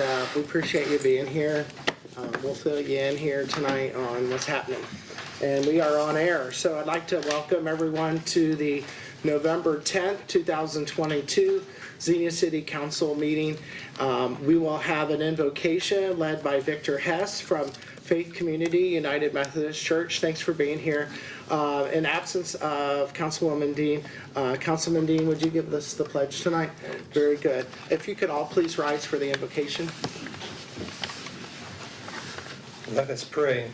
and we appreciate you being here. We'll fill you in here tonight on what's happening. And we are on air, so I'd like to welcome everyone to the November 10th, 2022 Xenia City Council meeting. We will have an invocation led by Victor Hess from Faith Community United Methodist Church. Thanks for being here. In absence of Councilwoman Dean, Councilman Dean, would you give us the pledge tonight? Very good. If you could all please rise for the invocation. Let us pray.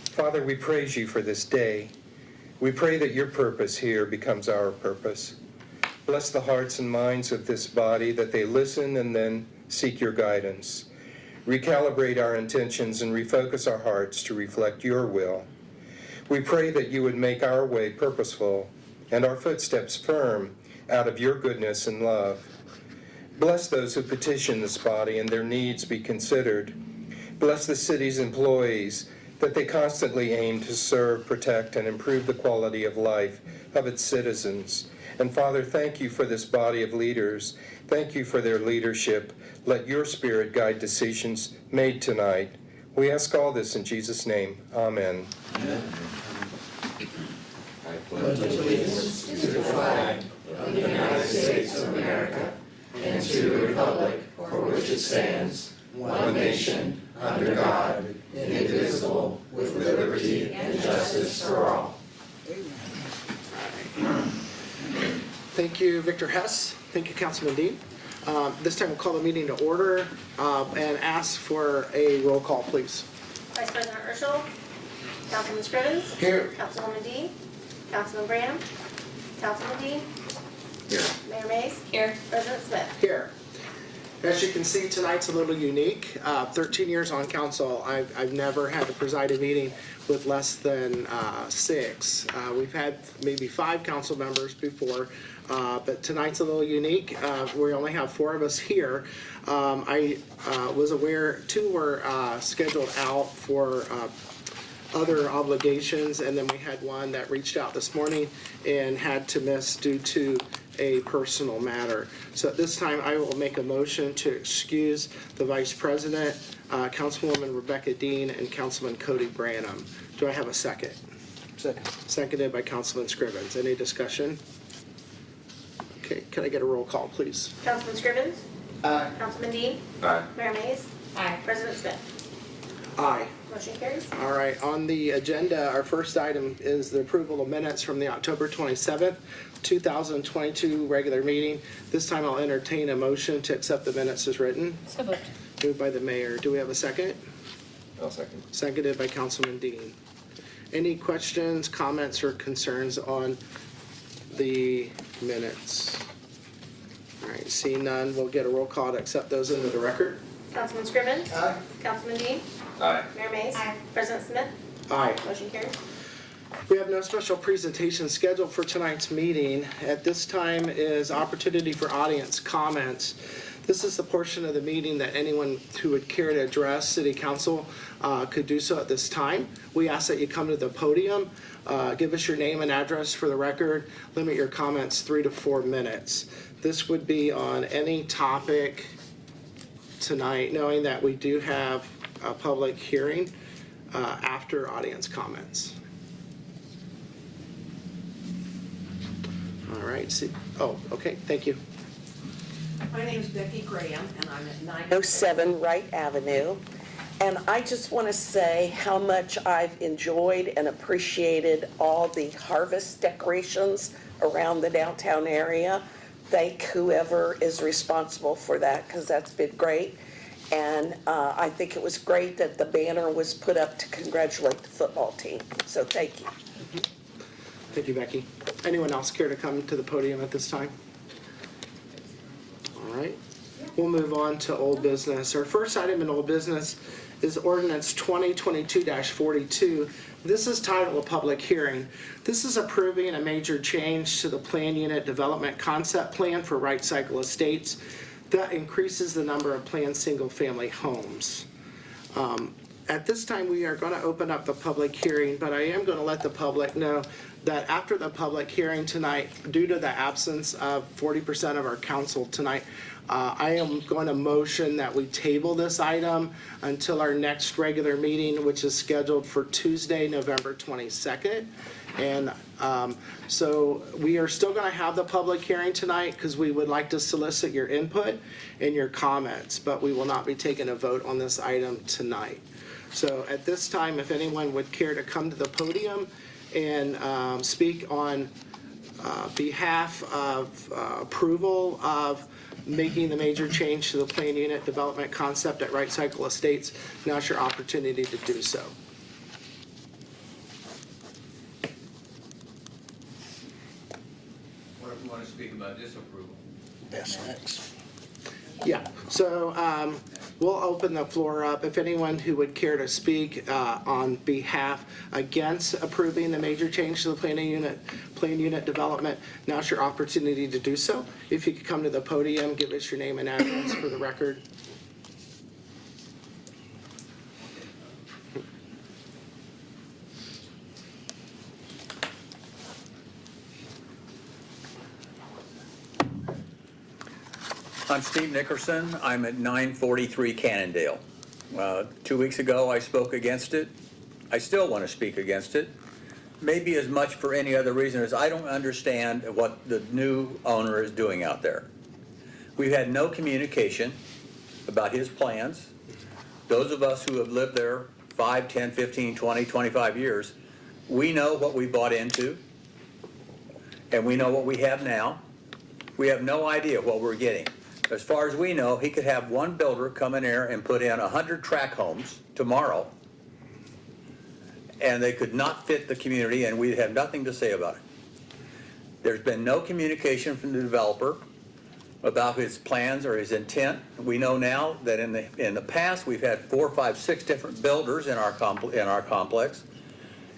Father, we praise you for this day. We pray that your purpose here becomes our purpose. Bless the hearts and minds of this body, that they listen and then seek your guidance. Recalibrate our intentions and refocus our hearts to reflect your will. We pray that you would make our way purposeful and our footsteps firm out of your goodness and love. Bless those who petition this body and their needs be considered. Bless the city's employees, that they constantly aim to serve, protect, and improve the quality of life of its citizens. And Father, thank you for this body of leaders. Thank you for their leadership. Let your Spirit guide decisions made tonight. We ask all this in Jesus' name. Amen. Amen. I pledge allegiance to the flag of the United States of America and to the republic for which it stands, one nation, under God, indivisible, with liberty and justice for all. Thank you, Victor Hess. Thank you, Councilman Dean. This time we'll call the meeting to order and ask for a roll call, please. Vice President Urschel, Councilman Scrivens. Here. Councilwoman Dean, Councilman Branham, Councilman Dean. Here. Mayor Mays. Here. President Smith. Here. As you can see, tonight's a little unique. 13 years on council, I've never had to preside a meeting with less than 6. We've had maybe 5 council members before, but tonight's a little unique. We only have 4 of us here. I was aware 2 were scheduled out for other obligations, and then we had one that reached out this morning and had to miss due to a personal matter. So at this time, I will make a motion to excuse the Vice President, Councilwoman Rebecca Dean, and Councilman Cody Branham. Do I have a second? Second. Seconded by Councilman Scrivens. Any discussion? Okay, can I get a roll call, please? Councilman Scrivens. Aye. Councilman Dean. Aye. Mayor Mays. Aye. President Smith. Aye. Motion carries. All right, on the agenda, our first item is the approval of minutes from the October 27th, 2022 regular meeting. This time I'll entertain a motion to accept the minutes as written. So moved. Moved by the mayor. Do we have a second? I'll second. Seconded by Councilman Dean. Any questions, comments, or concerns on the minutes? All right, seeing none, we'll get a roll call to accept those into the record. Councilman Scrivens. Aye. Councilman Dean. Aye. Mayor Mays. Aye. President Smith. Aye. Motion carries. We have no special presentation scheduled for tonight's meeting. At this time is opportunity for audience comments. This is the portion of the meeting that anyone who would care to address City Council could do so at this time. We ask that you come to the podium, give us your name and address for the record, limit your comments 3 to 4 minutes. This would be on any topic tonight, knowing that we do have a public hearing after audience comments. All right, okay, thank you. My name is Becky Graham, and I'm at 907 Wright Avenue. And I just want to say how much I've enjoyed and appreciated all the harvest decorations around the downtown area. Thank whoever is responsible for that, because that's been great. And I think it was great that the banner was put up to congratulate the football team. So thank you. Thank you, Becky. Anyone else care to come to the podium at this time? All right. We'll move on to old business. Our first item in old business is ordinance 2022-42. This is titled a public hearing. This is approving a major change to the plan unit development concept plan for Right Cycle Estates that increases the number of planned single-family homes. At this time, we are going to open up the public hearing, but I am going to let the public know that after the public hearing tonight, due to the absence of 40% of our council tonight, I am going to motion that we table this item until our next regular meeting, which is scheduled for Tuesday, November 22nd. And so we are still going to have the public hearing tonight because we would like to solicit your input and your comments, but we will not be taking a vote on this item tonight. So at this time, if anyone would care to come to the podium and speak on behalf of approval of making the major change to the plan unit development concept at Right Cycle Estates, now's your opportunity to do so. What if you want to speak about disapproval? That's next. Yeah, so we'll open the floor up. If anyone who would care to speak on behalf against approving the major change to the plan unit development, now's your opportunity to do so. If you could come to the podium, give us your name and address for the record. I'm Steve Nickerson. I'm at 943 Cannondale. 2 weeks ago, I spoke against it. I still want to speak against it. Maybe as much for any other reason as I don't understand what the new owner is doing out there. We've had no communication about his plans. Those of us who have lived there 5, 10, 15, 20, 25 years, we know what we bought into, and we know what we have now. We have no idea what we're getting. As far as we know, he could have one builder come in there and put in 100 tract homes tomorrow, and they could not fit the community, and we'd have nothing to say about it. There's been no communication from the developer about his plans or his intent. We know now that in the past, we've had 4, 5, 6 different builders in our complex,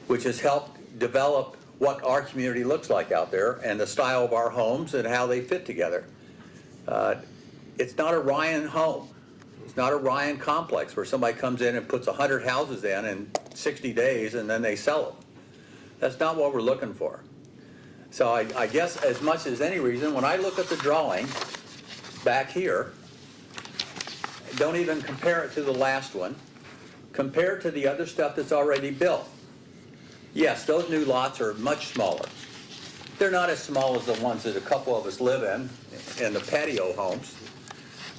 which has helped develop what our community looks like out there and the style of our homes and how they fit together. It's not a Ryan home. It's not a Ryan complex where somebody comes in and puts 100 houses in 60 days and then they sell them. That's not what we're looking for. So I guess as much as any reason, when I look at the drawing back here, don't even compare it to the last one. Compare it to the other stuff that's already built. Yes, those new lots are much smaller. They're not as small as the ones that a couple of us live in the patio homes.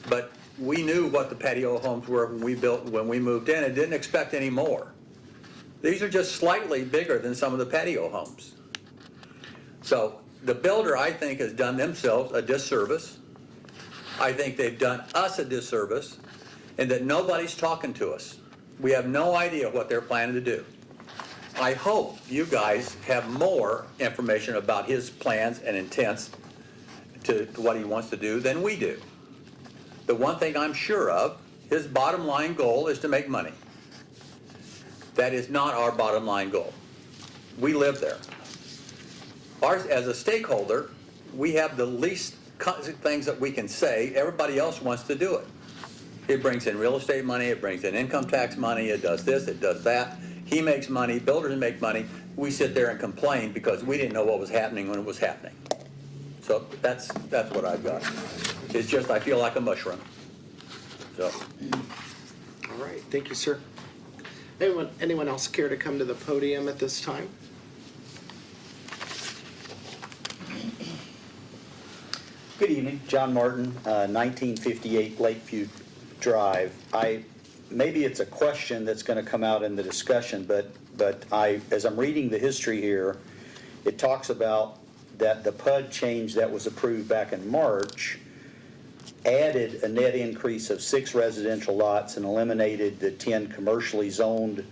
But we knew what the patio homes were when we moved in and didn't expect any more. These are just slightly bigger than some of the patio homes. So the builder, I think, has done themselves a disservice. I think they've done us a disservice, and that nobody's talking to us. We have no idea what they're planning to do. I hope you guys have more information about his plans and intents to what he wants to do than we do. The one thing I'm sure of, his bottom line goal is to make money. That is not our bottom line goal. We live there. Ours, as a stakeholder, we have the least things that we can say. Everybody else wants to do it. It brings in real estate money, it brings in income tax money, it does this, it does that. He makes money, builders make money. We sit there and complain because we didn't know what was happening when it was happening. So that's what I've got. It's just I feel like a mushroom. So. All right, thank you, sir. Anyone else care to come to the podium at this time? Good evening, John Martin, 1958 Lakeview Drive. Maybe it's a question that's going to come out in the discussion, but as I'm reading the history here, it talks about that the PUD change that was approved back in March added a net increase of 6 residential lots and eliminated the 10 commercially zoned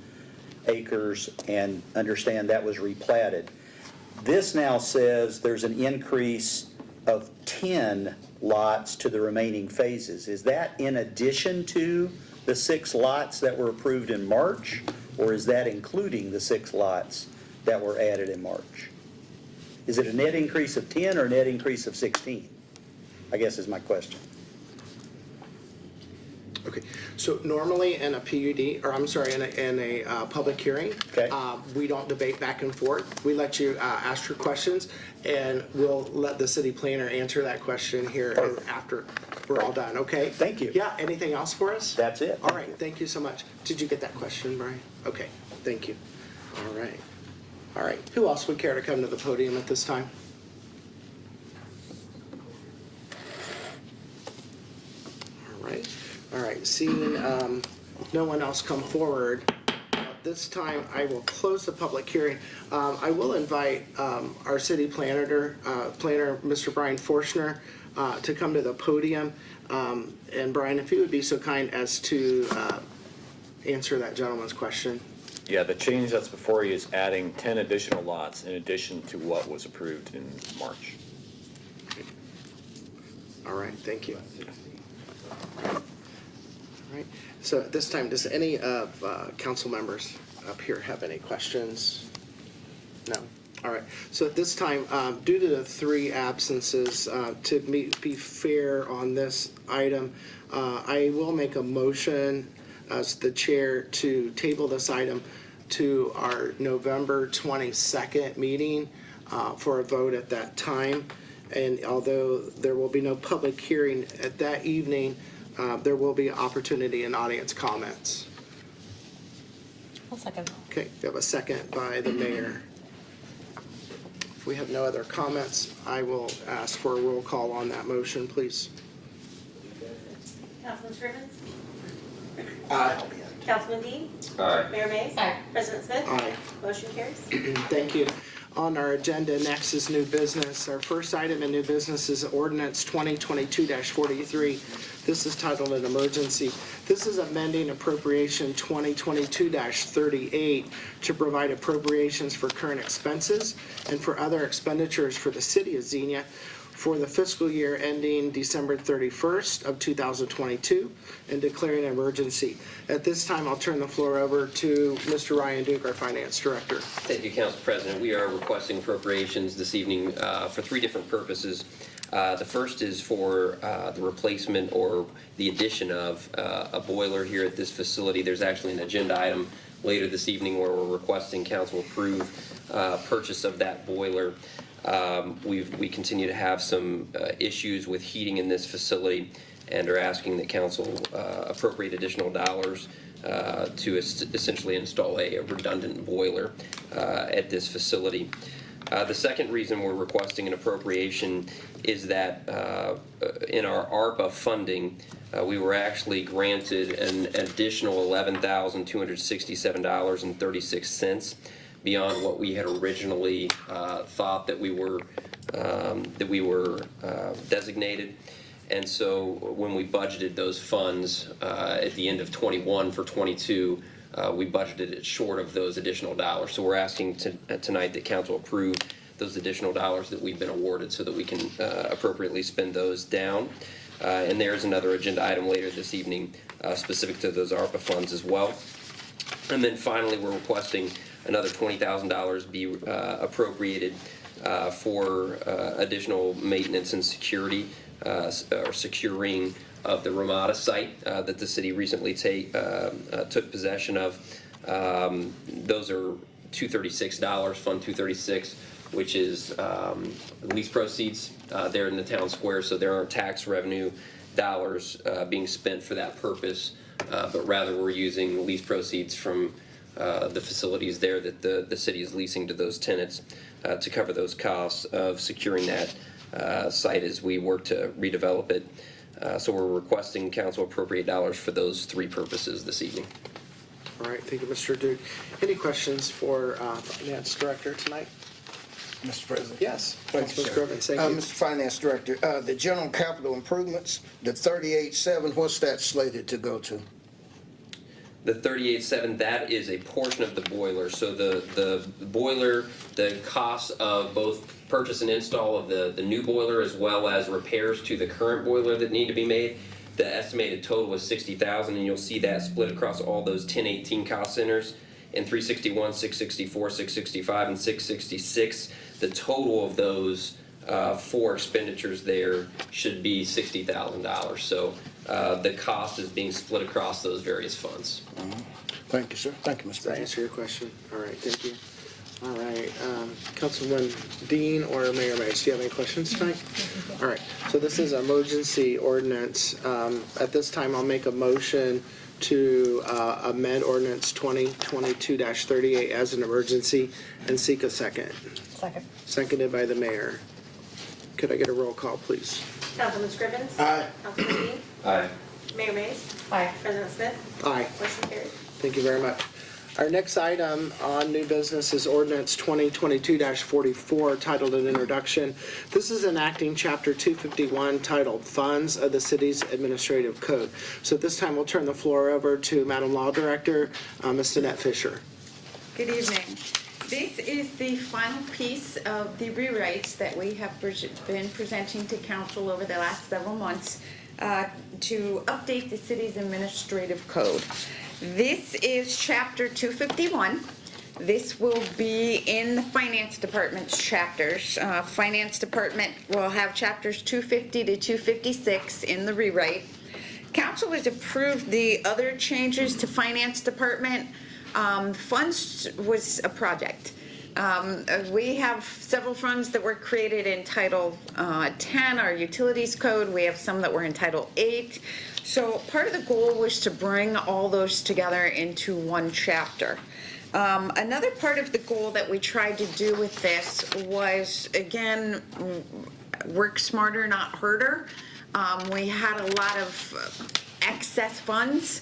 acres, and understand that was replatted. This now says there's an increase of 10 lots to the remaining phases. Is that in addition to the 6 lots that were approved in March, or is that including the 6 lots that were added in March? Is it a net increase of 10 or a net increase of 16? I guess is my question. Okay, so normally in a PUD, or I'm sorry, in a public hearing, Okay. We don't debate back and forth. We let you ask your questions, and we'll let the city planner answer that question here after. We're all done, okay? Thank you. Yeah, anything else for us? That's it. All right, thank you so much. Did you get that question, Brian? Okay, thank you. All right. All right, who else would care to come to the podium at this time? All right, seeing no one else come forward, this time I will close the public hearing. I will invite our city planner, Mr. Brian Forshner, to come to the podium. And Brian, if you would be so kind as to answer that gentleman's question. Yeah, the change that's before you is adding 10 additional lots in addition to what was approved in March. All right, thank you. All right, so at this time, does any of council members up here have any questions? No? All right, so at this time, due to the 3 absences, to be fair on this item, I will make a motion as the chair to table this item to our November 22nd meeting for a vote at that time. And although there will be no public hearing at that evening, there will be opportunity in audience comments. I'll second. Okay, we have a second by the mayor. If we have no other comments, I will ask for a roll call on that motion, please. Councilman Scrivens? Aye. Councilman Dean? Aye. Mayor Mays? Aye. President Smith? Aye. Motion carries. Thank you. On our agenda next is new business. Our first item in new business is ordinance 2022-43. This is titled an emergency. This is amending appropriation 2022-38 to provide appropriations for current expenses and for other expenditures for the city of Xenia for the fiscal year ending December 31st of 2022 and declaring an emergency. At this time, I'll turn the floor over to Mr. Ryan Duke, our finance director. Thank you, Council President. We are requesting appropriations this evening for 3 different purposes. The first is for the replacement or the addition of a boiler here at this facility. There's actually an agenda item later this evening where we're requesting council approve purchase of that boiler. We continue to have some issues with heating in this facility and are asking that council appropriate additional dollars to essentially install a redundant boiler at this facility. The second reason we're requesting an appropriation is that in our ARPA funding, we were actually granted an additional $11,267.36 beyond what we had originally thought that we were designated. And so when we budgeted those funds at the end of 21 for 22, we budgeted it short of those additional dollars. So we're asking tonight that council approve those additional dollars that we've been awarded so that we can appropriately spend those down. And there's another agenda item later this evening specific to those ARPA funds as well. And then finally, we're requesting another $20,000 be appropriated for additional maintenance and security or securing of the Ramada site that the city recently took possession of. Those are $236, Fund 236, which is lease proceeds there in the town square, so there aren't tax revenue dollars being spent for that purpose, but rather we're using lease proceeds from the facilities there that the city is leasing to those tenants to cover those costs of securing that site as we work to redevelop it. So we're requesting council appropriate dollars for those 3 purposes this evening. All right, thank you, Mr. Duke. Any questions for Finance Director tonight? Mr. President. Yes, Thank you, Councilman sir. Scrivens, thank you. Mr. Finance Director, the general capital improvements, the 38.7, what's that slated to go to? The 38.7, that is a portion of the boiler. So the boiler, the cost of both purchase and install of the new boiler as well as repairs to the current boiler that need to be made, the estimated total is $60,000, and you'll see that split across all those 1018 cost centers. In 361, 664, 665, and 666, the total of those 4 expenditures there should be $60,000. So the cost is being split across those various funds. Thank you, sir. Thank you, Mr. Does that President. answer your question? All right, thank you. All right, Councilman Dean or Mayor Mays, do you have any questions tonight? All right, so this is emergency ordinance. At this time, I'll make a motion to amend ordinance 2022-38 as an emergency and seek a second. Second. Seconded by the mayor. Could I get a roll call, please? Councilman Scrivens? Aye. Councilman Dean? Aye. Mayor Mays? Aye. President Smith? Aye. Motion carried. Thank you very much. Our next item on new business is ordinance 2022-44, titled an introduction. This is enacting Chapter 251, titled Funds of the City's Administrative Code. So at this time, we'll turn the floor over to Madam Law Director, Ms. Danette Fisher. Good evening. This is the final piece of the rewrites that we have been presenting to council over the last several months to update the city's administrative code. This is Chapter 251. This will be in the Finance Department's chapters. Finance Department will have chapters 250 to 256 in the rewrite. Council has approved the other changes to Finance Department. Funds was a project. We have several funds that were created in Title 10, our Utilities Code. We have some that were in Title 8. So part of the goal was to bring all those together into one chapter. Another part of the goal that we tried to do with this was, again, work smarter, not harder. We had a lot of excess funds.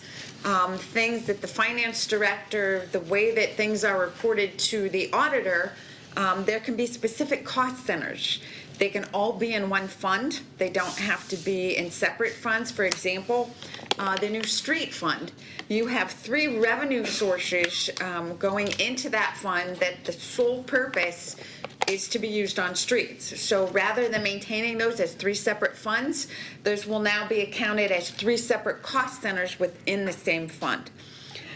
Things that the finance director, the way that things are reported to the auditor, there can be specific cost centers. They can all be in one fund. They don't have to be in separate funds. For example, the new street fund. You have 3 revenue sources going into that fund that the sole purpose is to be used on streets. So rather than maintaining those as 3 separate funds, those will now be accounted as 3 separate cost centers within the same fund.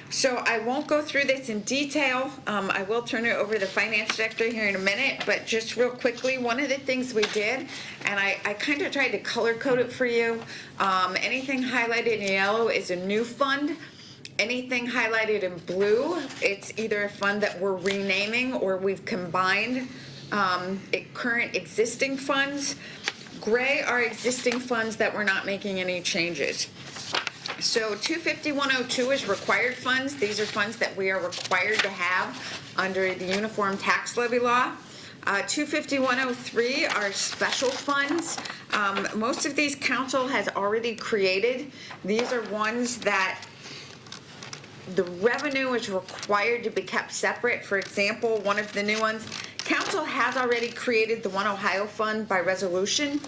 So I won't go through this in detail. I will turn it over to the finance director here in a minute, but just real quickly, one of the things we did, and I kind of tried to color code it for you, anything highlighted in yellow is a new fund. Anything highlighted in blue, it's either a fund that we're renaming or we've combined current existing funds. Gray are existing funds that we're not making any changes. So 25102 is required funds. These are funds that we are required to have under the Uniform Tax Levy Law. 25103 are special funds. Most of these council has already created. These are ones that the revenue is required to be kept separate. For example, one of the new ones, council has already created the One Ohio Fund by resolution.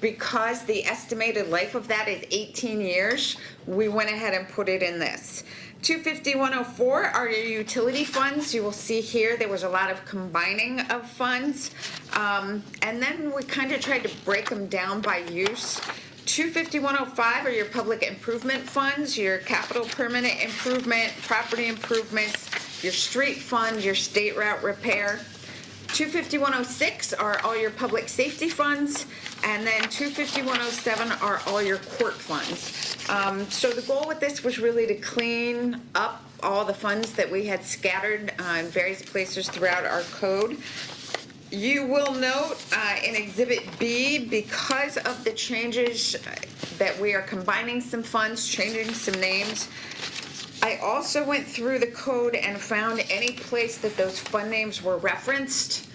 Because the estimated life of that is 18 years, we went ahead and put it in this. 25104 are your utility funds. You will see here there was a lot of combining of funds. And then we kind of tried to break them down by use. 25105 are your public improvement funds, your capital permanent improvement, property improvements, your street fund, your state route repair. 25106 are all your public safety funds, and then 25107 are all your court funds. So the goal with this was really to clean up all the funds that we had scattered in various places throughout our code. You will note in Exhibit B, because of the changes that we are combining some funds, changing some names, I also went through the code and found any place that those fund names were referenced.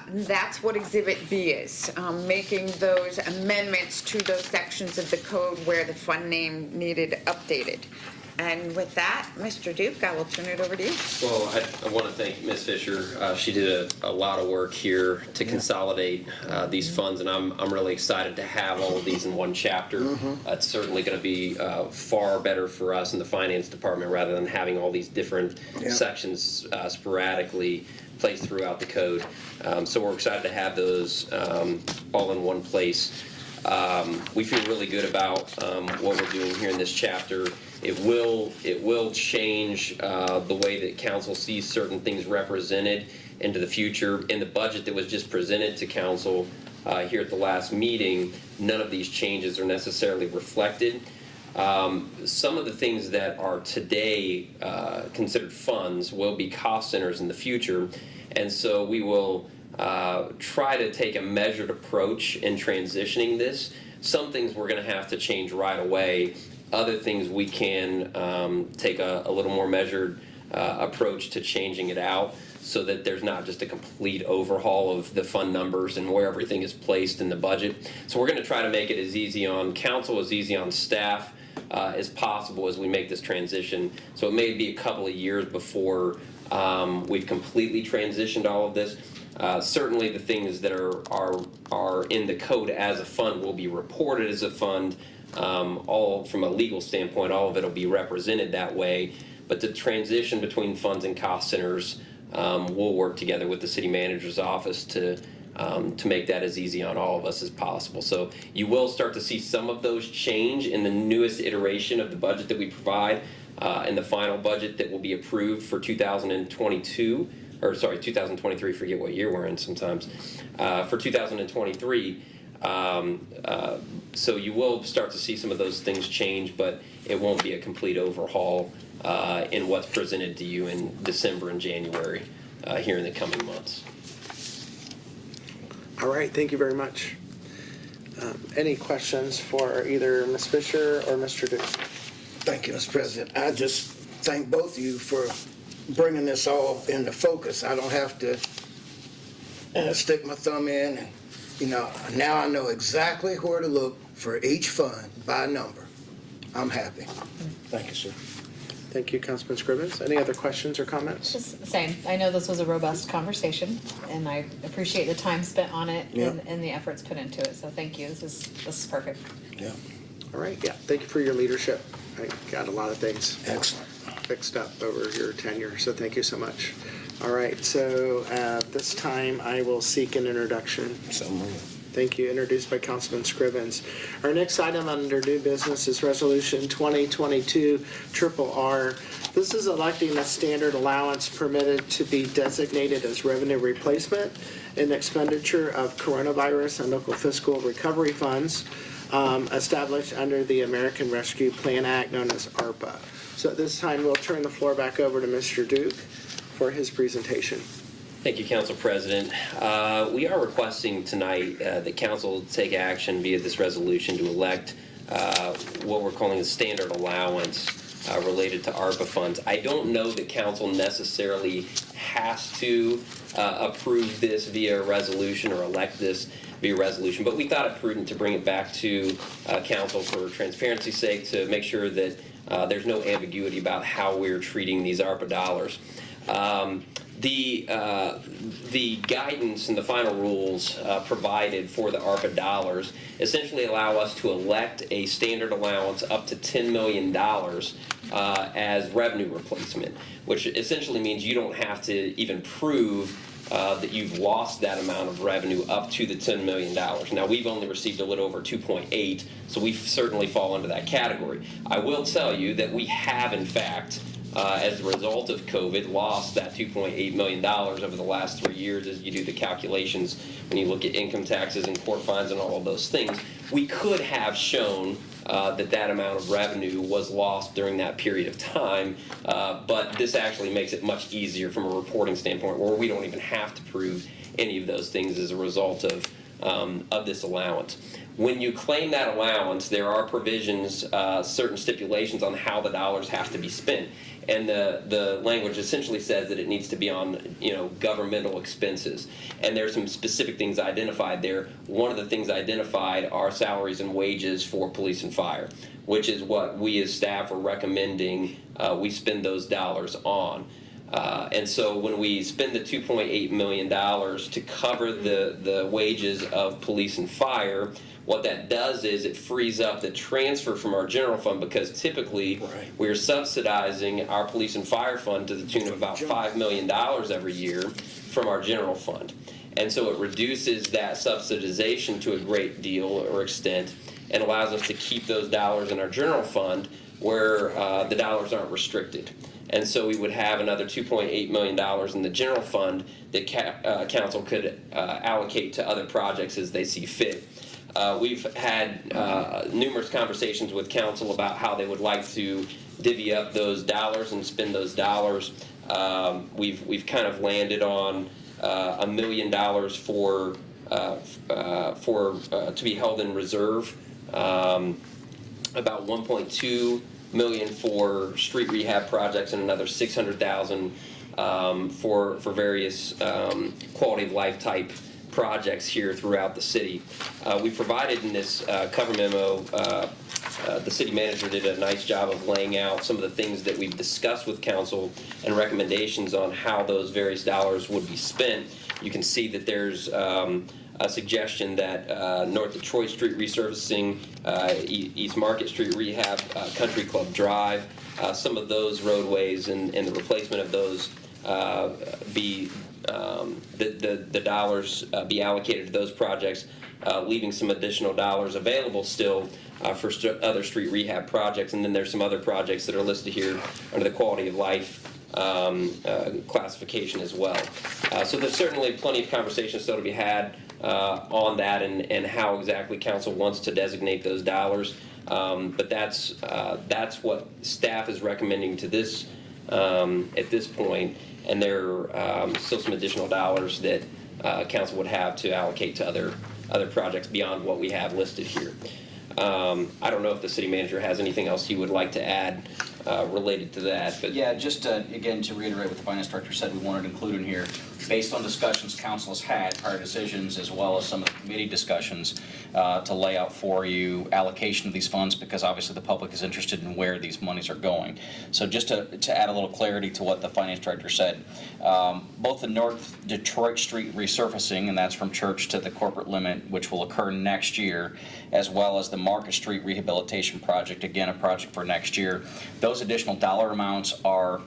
That's what Exhibit B is, making those amendments to those sections of the code where the fund name needed updated. And with that, Mr. Duke, I will turn it over to you. Well, I want to thank Ms. Fisher. She did a lot of work here to consolidate these funds, and I'm really excited to have all of these in one chapter. It's certainly going to be far better for us in the finance department rather than having all these different sections sporadically placed throughout the code. So we're excited to have those all in one place. We feel really good about what we're doing here in this chapter. It will change the way that council sees certain things represented into the future. In the budget that was just presented to council here at the last meeting, none of these changes are necessarily reflected. Some of the things that are today considered funds will be cost centers in the future, and so we will try to take a measured approach in transitioning this. Some things we're going to have to change right away. Other things we can take a little more measured approach to changing it out, so that there's not just a complete overhaul of the fund numbers and where everything is placed in the budget. So we're going to try to make it as easy on council, as easy on staff as possible as we make this transition. So it may be a couple of years before we've completely transitioned all of this. Certainly the things that are in the code as a fund will be reported as a fund. All from a legal standpoint, all of it will be represented that way. But the transition between funds and cost centers, we'll work together with the city manager's office to make that as easy on all of us as possible. So you will start to see some of those change in the newest iteration of the budget that we provide, in the final budget that will be approved for 2022, or sorry, 2023, forget what year we're in sometimes, for 2023. So you will start to see some of those things change, but it won't be a complete overhaul in what's presented to you in December and January here in the coming months. All right, thank you very much. Any questions for either Ms. Fisher or Mr. Duke? Thank you, Mr. President. I just thank both of you for bringing this all into focus. I don't have to stick my thumb in. And, now I know exactly where to look for each fund by number. I'm happy. Thank you, sir. Thank you, Councilman Scrivens. Any other questions or comments? Just the same. I know this was a robust conversation, and I appreciate the time spent on it and the efforts put into it. So thank you. This is perfect. Yeah. All right, yeah, thank you for your leadership. I got a lot of things Excellent. fixed up over your tenure, so thank you so much. All right, so at this time, I will seek an introduction. So moved. Thank you. Introduced by Councilman Scrivens. Our next item under new business is Resolution 2022 RRR. This is electing a standard allowance permitted to be designated as revenue replacement in expenditure of coronavirus and local fiscal recovery funds established under the American Rescue Plan Act, known as ARPA. So at this time, we'll turn the floor back over to Mr. Duke for his presentation. Thank you, Council President. We are requesting tonight that Council take action via this resolution to elect what we're calling a standard allowance related to ARPA funds. I don't know that Council necessarily has to approve this via resolution or elect this via resolution, but we thought it prudent to bring it back to Council for transparency's sake to make sure that there's no ambiguity about how we're treating these ARPA dollars. The guidance and the final rules provided for the ARPA dollars essentially allow us to elect a standard allowance up to $10 million as revenue replacement, which essentially means you don't have to even prove that you've lost that amount of revenue up to the $10 million. Now, we've only received a little over 2.8, so we certainly fall into that category. I will tell you that we have, in fact, as a result of COVID, lost that $2.8 million over the last 3 years as you do the calculations when you look at income taxes and court fines and all of those things. We could have shown that amount of revenue was lost during that period of time, but this actually makes it much easier from a reporting standpoint where we don't even have to prove any of those things as a result of this allowance. When you claim that allowance, there are provisions, certain stipulations on how the dollars have to be spent. And the language essentially says that it needs to be on, governmental expenses. And there's some specific things identified there. One of the things identified are salaries and wages for police and fire, which is what we as staff are recommending we spend those dollars on. And so when we spend the $2.8 million to cover the wages of police and fire, what that does is it frees up the transfer from our general fund, because typically we're subsidizing our police and fire fund to the tune of about $5 million every year from our general fund. And so it reduces that subsidization to a great deal or extent and allows us to keep those dollars in our general fund where the dollars aren't restricted. And so we would have another $2.8 million in the general fund that council could allocate to other projects as they see fit. We've had numerous conversations with council about how they would like to divvy up those dollars and spend those dollars. We've kind of landed on $1 million to be held in reserve, about 1.2 million for street rehab projects, and another 600,000 for various quality of life type projects here throughout the city. We provided in this cover memo, the city manager did a nice job of laying out some of the things that we've discussed with council and recommendations on how those various dollars would be spent. You can see that there's a suggestion that North Detroit Street resurfacing, East Market Street rehab, Country Club Drive, some of those roadways and the replacement of those the dollars be allocated to those projects, leaving some additional dollars available still for other street rehab projects. And then there's some other projects that are listed here under the quality of life classification as well. So there's certainly plenty of conversation still to be had on that and how exactly council wants to designate those dollars. But that's what staff is recommending to this at this point, and there are still some additional dollars that council would have to allocate to other projects beyond what we have listed here. I don't know if the city manager has anything else he would like to add related to that. But yeah, just again to reiterate what the finance director said, we wanted to include in here, based on discussions council has had, prior decisions, as well as some of the committee discussions, to lay out for you allocation of these funds, because obviously the public is interested in where these monies are going. So just to add a little clarity to what the finance director said, both the North Detroit Street resurfacing, and that's from Church to the corporate limit, which will occur next year, as well as the Market Street rehabilitation project, again a project for next year. Those additional dollar amounts are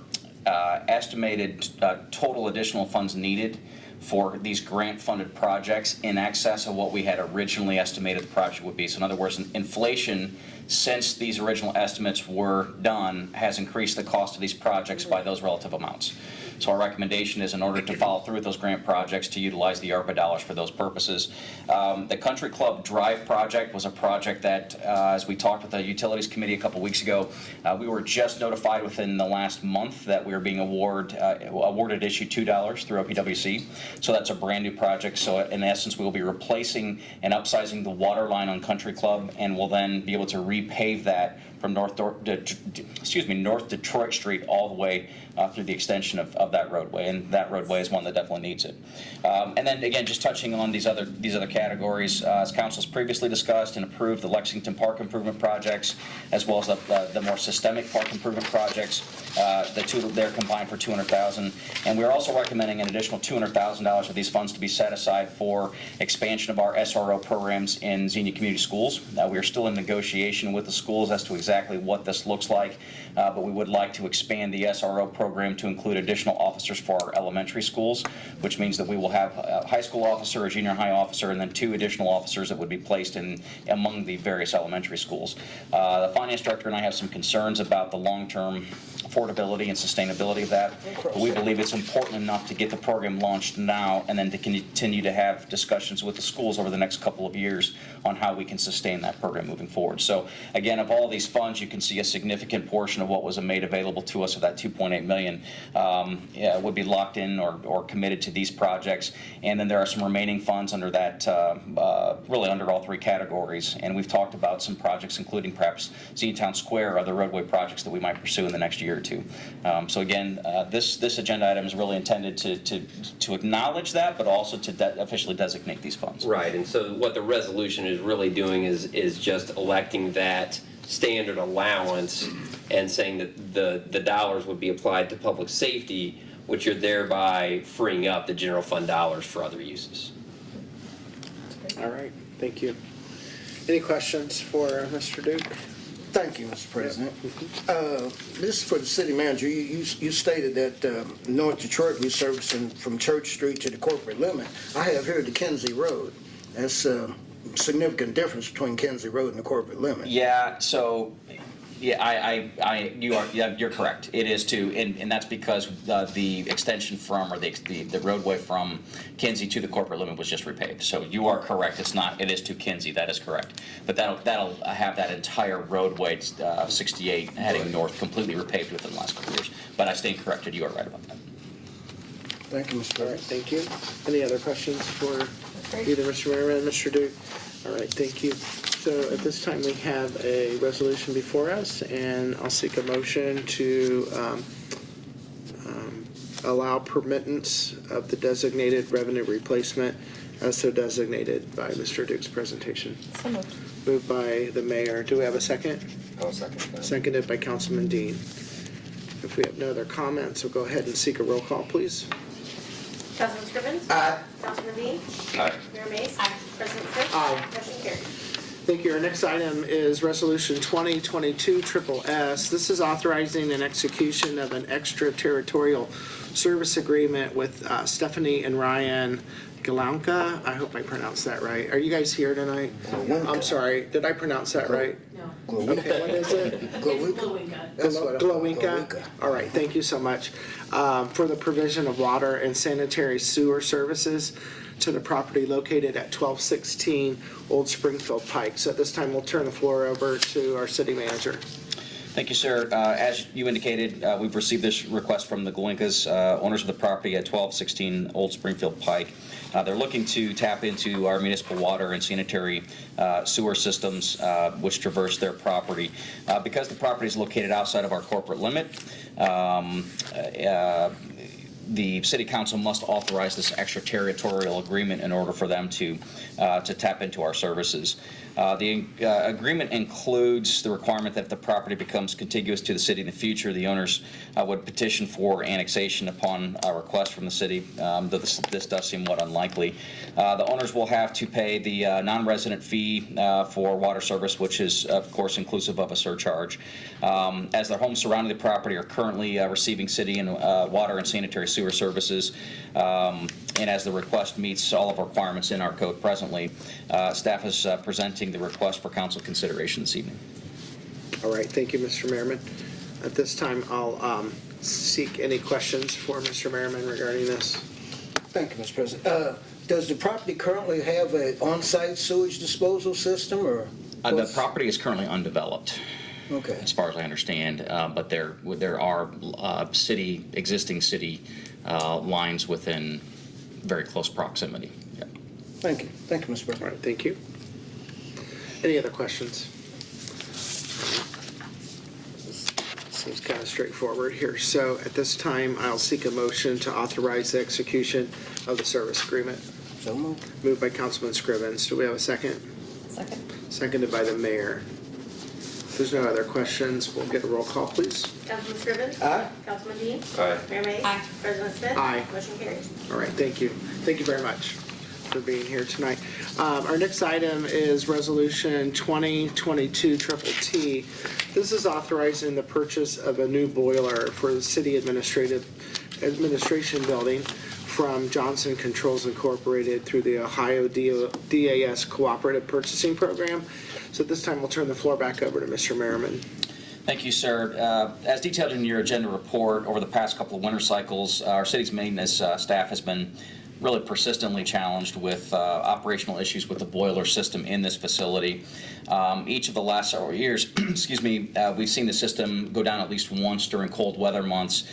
estimated total additional funds needed for these grant-funded projects in excess of what we had originally estimated the project would be. So in other words, inflation, since these original estimates were done, has increased the cost of these projects by those relative amounts. So our recommendation is, in order to follow through with those grant projects, to utilize the ARPA dollars for those purposes. The Country Club Drive project was a project that, as we talked with the Utilities Committee a couple weeks ago, we were just notified within the last month that we were being awarded issue $2 through OPWC. So that's a brand new project. So in essence, we will be replacing and upsizing the water line on Country Club, and we'll then be able to repave that from North Detroit Street all the way through the extension of that roadway, and that roadway is one that definitely needs it. And then again, just touching on these other categories, as council's previously discussed and approved, the Lexington Park improvement projects, as well as the more systemic park improvement projects, the two there combined for $200,000, and we're also recommending an additional $200,000 of these funds to be set aside for expansion of our SRO programs in Xenia Community Schools. We are still in negotiation with the schools as to exactly what this looks like, but we would like to expand the SRO program to include additional officers for our elementary schools, which means that we will have a high school officer, a junior high officer, and then 2 additional officers that would be placed in among the various elementary schools. The finance director and I have some concerns about the long-term affordability and sustainability of that. But we believe it's important enough to get the program launched now, and then to continue to have discussions with the schools over the next couple of years on how we can sustain that program moving forward. So again, of all these funds, you can see a significant portion of what was made available to us of that $2.8 million would be locked in or committed to these projects. And then there are some remaining funds under that, really under all 3 categories. And we've talked about some projects, including perhaps Xeniatown Square or other roadway projects that we might pursue in the next year or 2. So again, this agenda item is really intended to acknowledge that, but also to officially designate these funds. Right, and so what the resolution is really doing is just electing that standard allowance and saying that the dollars would be applied to public safety, which are thereby freeing up the general fund dollars for other uses. All right, thank you. Any questions for Mr. Duke? Thank you, Mr. President. This is for the city manager. You stated that North Detroit resurfacing from Church Street to the corporate limit. I have here the Kinsey Road. That's a significant difference between Kinsey Road and the corporate limit. Yeah, so You're correct. It is to, and that's because the extension from, or the roadway from Kinsey to the corporate limit was just repaved. So you are correct. It is to Kinsey. That is correct. But that'll have that entire roadway, 68 heading north, completely repaved within the last couple of years. But I stand corrected. You are right about that. Thank you, Mr. All right, President. thank you. Any other questions for either Mr. Merriman or Mr. Duke? All right, thank you. So at this time, we have a resolution before us, and I'll seek a motion to allow permittance of the designated revenue replacement as so designated by Mr. Duke's presentation. So moved. Moved by the mayor. Do we have a second? I'll second that. Seconded by Councilman Dean. If we have no other comments, we'll go ahead and seek a roll call, please. Councilman Scrivens? Aye. Councilman Dean? Aye. Mayor Mays? Aye. President Smith? Aye. Motion carried. Thank you. Our next item is Resolution 2022-SSS. This is authorizing an execution of an extraterritorial service agreement with Stephanie and Ryan Galanka. I hope I pronounced that right. Are you guys here tonight? I'm sorry. Did I pronounce that right? No. Okay, what is it? That's what I thought, Glowinka? All right, thank you so much. For the provision of water and sanitary sewer services to the property located at 1216 Old Springfield Pike. So at this time, we'll turn the floor over to our city manager. Thank you, sir. As you indicated, we've received this request from the Glowinkas, owners of the property at 1216 Old Springfield Pike. They're looking to tap into our municipal water and sanitary sewer systems, which traverse their property. Because the property is located outside of our corporate limit, the city council must authorize this extraterritorial agreement in order for them to tap into our services. The agreement includes the requirement that if the property becomes contiguous to the city in the future, the owners would petition for annexation upon a request from the city, though this does seem somewhat unlikely. The owners will have to pay the non-resident fee for water service, which is, of course, inclusive of a surcharge. As their homes surrounding the property are currently receiving city and water and sanitary sewer services, and as the request meets all of our requirements in our code presently, staff is presenting the request for council consideration this evening. All right, thank you, Mr. Merriman. At this time, I'll seek any questions for Mr. Merriman regarding this. Thank you, Mr. President. Does the property currently have an on-site sewage disposal system, or? The property is currently undeveloped. Okay. As far as I understand, but there are existing city lines within very close proximity. Yeah. Thank you. Thank you, Mr. President. All right, thank you. Any other questions? This seems kind of straightforward here. So at this time, I'll seek a motion to authorize the execution of the service agreement. So moved. Moved by Councilman Scrivens. Do we have a second? Second. Seconded by the mayor. If there's no other questions, we'll get a roll call, please. Councilman Scrivens? Aye. Councilman Dean? Aye. Mayor Mays? Aye. President Smith? Aye. Motion carried. All right, thank you. Thank you very much for being here tonight. Our next item is Resolution 2022-T. This is authorizing the purchase of a new boiler for the City Administration Building from Johnson Controls Incorporated through the Ohio DAS Cooperative Purchasing Program. So at this time, we'll turn the floor back over to Mr. Merriman. Thank you, sir. As detailed in your agenda report, over the past couple of winter cycles, our city's maintenance staff has been really persistently challenged with operational issues with the boiler system in this facility. Each of the last several years, excuse me, we've seen the system go down at least once during cold weather months,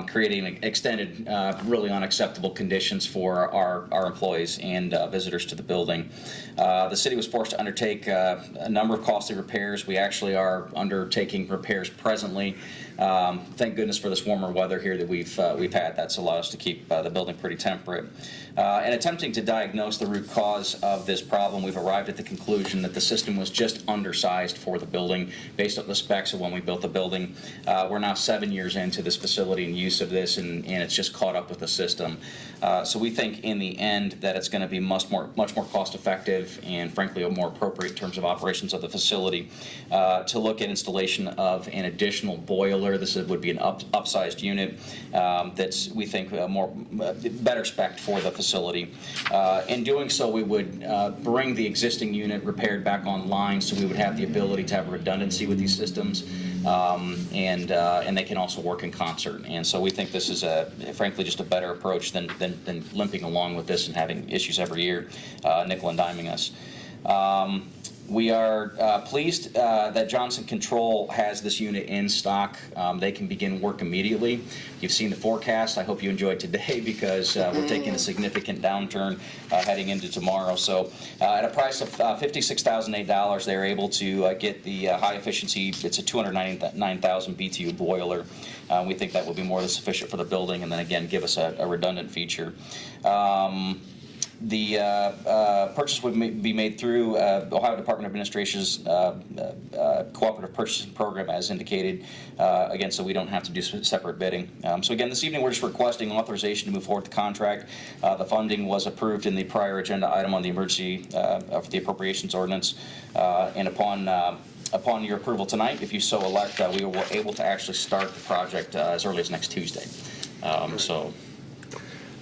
creating extended, really unacceptable conditions for our employees and visitors to the building. The city was forced to undertake a number of costly repairs. We actually are undertaking repairs presently. Thank goodness for this warmer weather here that we've had. That's allowed us to keep the building pretty temperate. In attempting to diagnose the root cause of this problem, we've arrived at the conclusion that the system was just undersized for the building based on the specs of when we built the building. We're now 7 years into this facility and use of this, and it's just caught up with the system. So we think in the end that it's going to be much more cost effective and frankly more appropriate in terms of operations of the facility to look at installation of an additional boiler. This would be an upsized unit that's, we think, better spec for the facility. In doing so, we would bring the existing unit repaired back online, so we would have the ability to have redundancy with these systems, and they can also work in concert. And so we think this is, frankly, just a better approach than limping along with this and having issues every year, nickel and diming us. We are pleased that Johnson Control has this unit in stock. They can begin work immediately. You've seen the forecast. I hope you enjoyed today because we're taking a significant downturn heading into tomorrow. So at a price of $56,008, they're able to get the high efficiency, it's a 299,000 BTU boiler. We think that will be more than sufficient for the building, and then again give us a redundant feature. The purchase would be made through Ohio Department of Administration's cooperative purchasing program as indicated, again, so we don't have to do separate bidding. So again, this evening we're just requesting authorization to move forward with the contract. The funding was approved in the prior agenda item on the emergency of the appropriations ordinance, and upon your approval tonight, if you so elect, we will be able to actually start the project as early as next Tuesday.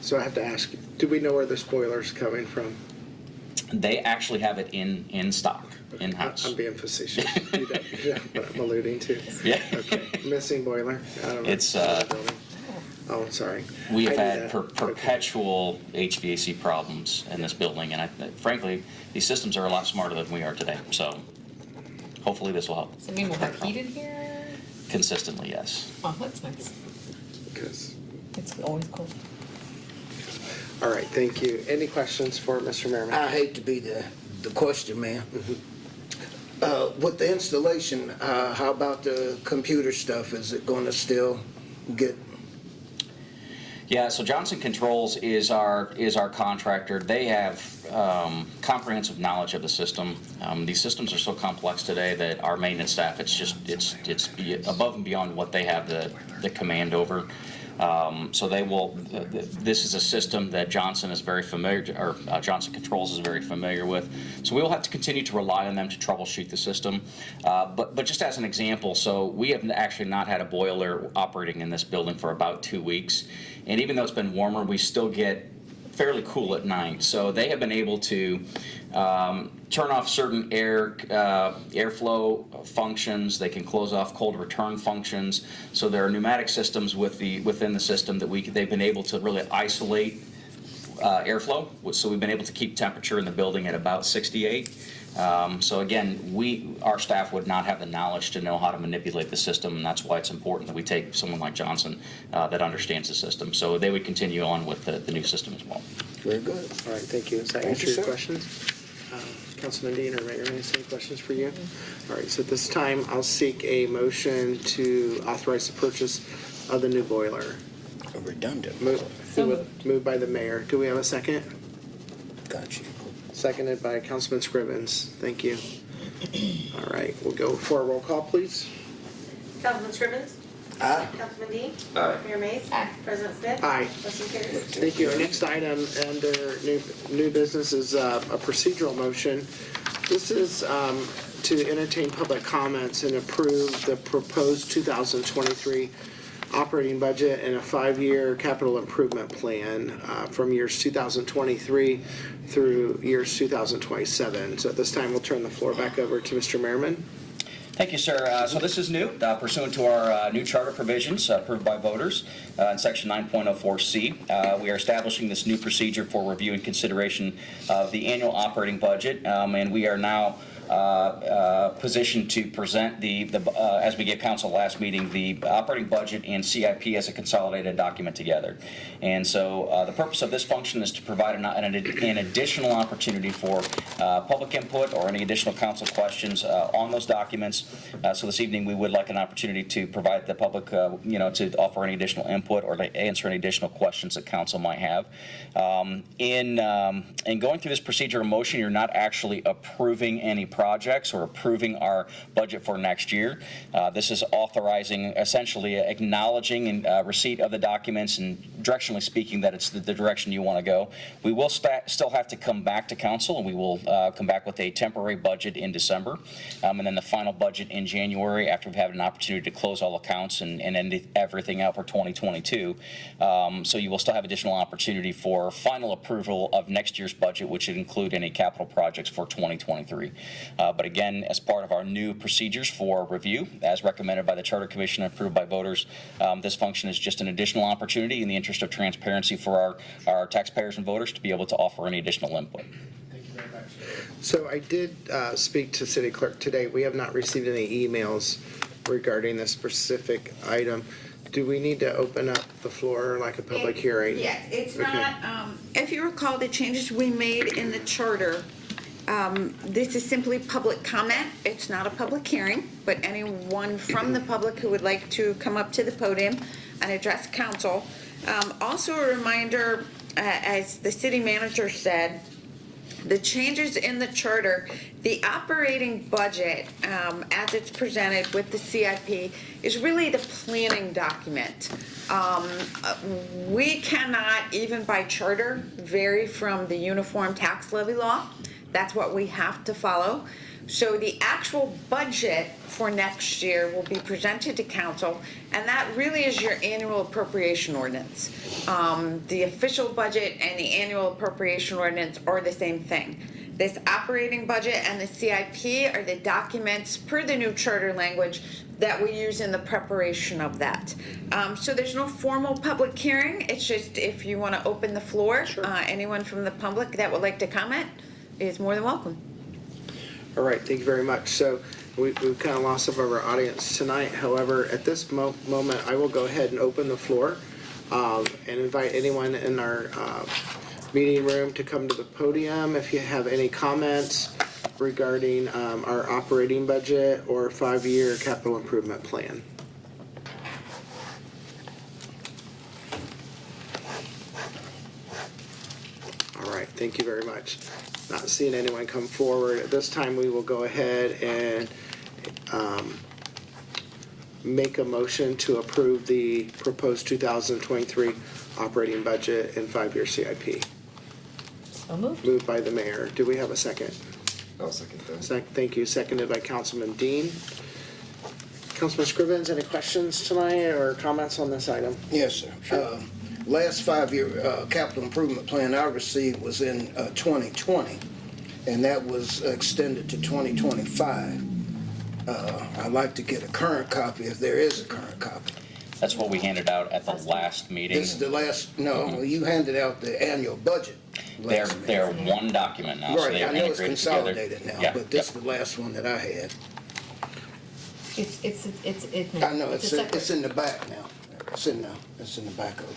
So I have to ask, do we know where this boiler's coming from? They actually have it in stock, in-house. I'm being facetious. You know what I'm alluding to. Yeah. Okay. Missing boiler. I don't know. It's oh, sorry. we have I knew had that. perpetual HVAC problems in this building, and frankly, these systems are a lot smarter than we are today. So hopefully this will help. Does it mean we'll have heat in here? Consistently, yes. Oh, that's nice. Because. It's always cold. All right, thank you. Any questions for Mr. Merriman? I hate to be the question man. With the installation, how about the computer stuff? Is it going to still get? Yeah, so Johnson Controls is our contractor. They have comprehensive knowledge of the system. These systems are so complex today that our maintenance staff, it's above and beyond what they have the command over. So they will. This is a system that Johnson is very familiar, or Johnson Controls is very familiar with. So we will have to continue to rely on them to troubleshoot the system. But just as an example, so we have actually not had a boiler operating in this building for about 2 weeks, and even though it's been warmer, we still get fairly cool at night. So they have been able to turn off certain airflow functions. They can close off cold return functions. So there are pneumatic systems within the system that they've been able to really isolate airflow. So we've been able to keep temperature in the building at about 68. So again, our staff would not have the knowledge to know how to manipulate the system, and that's why it's important that we take someone like Johnson that understands the system. So they would continue on with the new system as well. Very good. All right, thank you. Does that answer your questions? Councilman Dean or Mayor, any questions for you? All right, so at this time, I'll seek a motion to authorize the purchase of the new boiler. A redundant. Moved by the mayor. Do we have a second? Got you. Seconded by Councilman Scrivens. Thank you. All right, we'll go for a roll call, please. Councilman Scrivens? Aye. Councilman Dean? Aye. Mayor Mays? Aye. President Smith? Aye. Motion carries. Thank you. Our next item under new business is a procedural motion. This is to entertain public comments and approve the proposed 2023 operating budget and a 5-year capital improvement plan from years 2023 through years 2027. So at this time, we'll turn the floor back over to Mr. Merriman. Thank you, sir. So this is new, pursuant to our new charter provisions approved by voters in Section 9.04C. We are establishing this new procedure for review and consideration of the annual operating budget, and we are now positioned to present as we gave council last meeting, the operating budget and CIP as a consolidated document together. And so the purpose of this function is to provide an additional opportunity for public input or any additional council questions on those documents. So this evening we would like an opportunity to provide the public, to offer any additional input or to answer any additional questions that council might have. In going through this procedure of motion, you're not actually approving any projects or approving our budget for next year. This is authorizing, essentially acknowledging receipt of the documents and directionally speaking that it's the direction you want to go. We will still have to come back to council, and we will come back with a temporary budget in December, and then the final budget in January after we've had an opportunity to close all accounts and end everything out for 2022. So you will still have additional opportunity for final approval of next year's budget, which would include any capital projects for 2023. But again, as part of our new procedures for review, as recommended by the Charter Commission and approved by voters, this function is just an additional opportunity in the interest of transparency for our taxpayers and voters to be able to offer any additional input. Thank you very much. So I did speak to City Clerk today. We have not received any emails regarding this specific item. Do we need to open up the floor like a public hearing? Yes, it's Okay. not, if you recall the changes we made in the charter, this is simply public comment. It's not a public hearing, but anyone from the public who would like to come up to the podium and address council. Also a reminder, as the city manager said, the changes in the charter, the operating budget, as it's presented with the CIP, is really the planning document. We cannot, even by charter, vary from the uniform tax levy law. That's what we have to follow. So the actual budget for next year will be presented to council, and that really is your annual appropriation ordinance. The official budget and the annual appropriation ordinance are the same thing. This operating budget and the CIP are the documents per the new charter language that we use in the preparation of that. So there's no formal public hearing. It's just if you want to open the floor, anyone from the public that would like to comment is more than welcome. All right, thank you very much. So we've kind of lost some of our audience tonight. However, at this moment, I will go ahead and open the floor and invite anyone in our meeting room to come to the podium if you have any comments regarding our operating budget or 5-year capital improvement plan. All right, thank you very much. Not seeing anyone come forward. At this time, we will go ahead and make a motion to approve the proposed 2023 operating budget and 5-year CIP. So moved. Moved by the mayor. Do we have a second? I'll second that. Thank you. Seconded by Councilman Dean. Councilman Scrivens, any questions tonight or comments on this item? Yes, sir. Sure. Last 5-year capital improvement plan I received was in 2020, and that was extended to 2025. I'd like to get a current copy if there is a current copy. That's what we handed out at the last meeting. This is the last, no, you handed out the annual budget. They're one document now, so Right, they are I know it's integrated together. consolidated now, Yeah, but this yep. is the last one that I had. I I know, it's in the back now. It's in the back of it.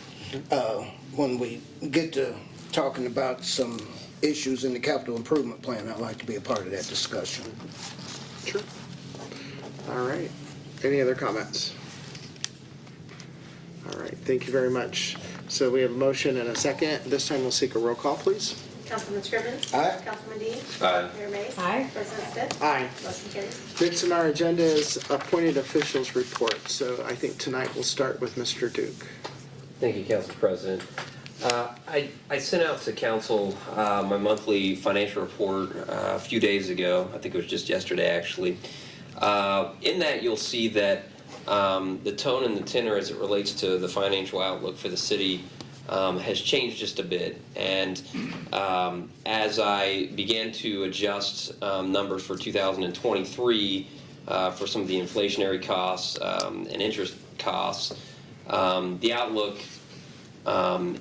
When we get to talking about some issues in the capital improvement plan, I'd like to be a part of that discussion. Sure. All right. Any other comments? All right, thank you very much. So we have a motion and a second. This time we'll seek a roll call, please. Councilman Scrivens? Aye. Councilman Dean? Aye. Mayor Mays? Aye. President Smith? Aye. Motion carries. Next on our agenda is appointed officials report. So I think tonight we'll start with Mr. Duke. Thank you, Council President. I sent out to council my monthly financial report a few days ago. I think it was just yesterday, actually. In that, you'll see that the tone and the tenor as it relates to the financial outlook for the city has changed just a bit. And as I began to adjust numbers for 2023 for some of the inflationary costs and interest costs, the outlook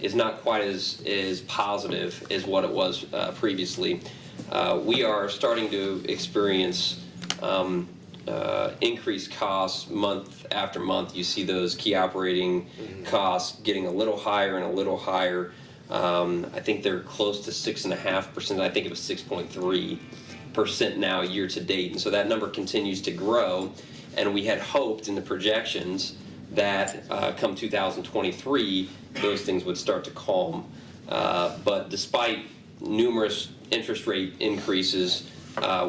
is not quite as positive as what it was previously. We are starting to experience increased costs month after month. You see those key operating costs getting a little higher and a little higher. I think they're close to 6.5%. I think it was 6.3% now year to date. And so that number continues to grow. And we had hoped in the projections that come 2023, those things would start to calm. But despite numerous interest rate increases,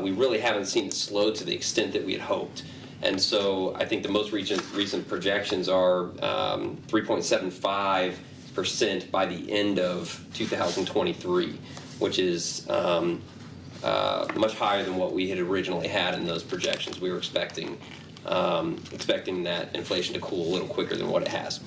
we really haven't seen it slow to the extent that we had hoped. And so I think the most recent projections are 3.75% by the end of 2023, which is much higher than what we had originally had in those projections. We were expecting that inflation to cool a little quicker than what it has.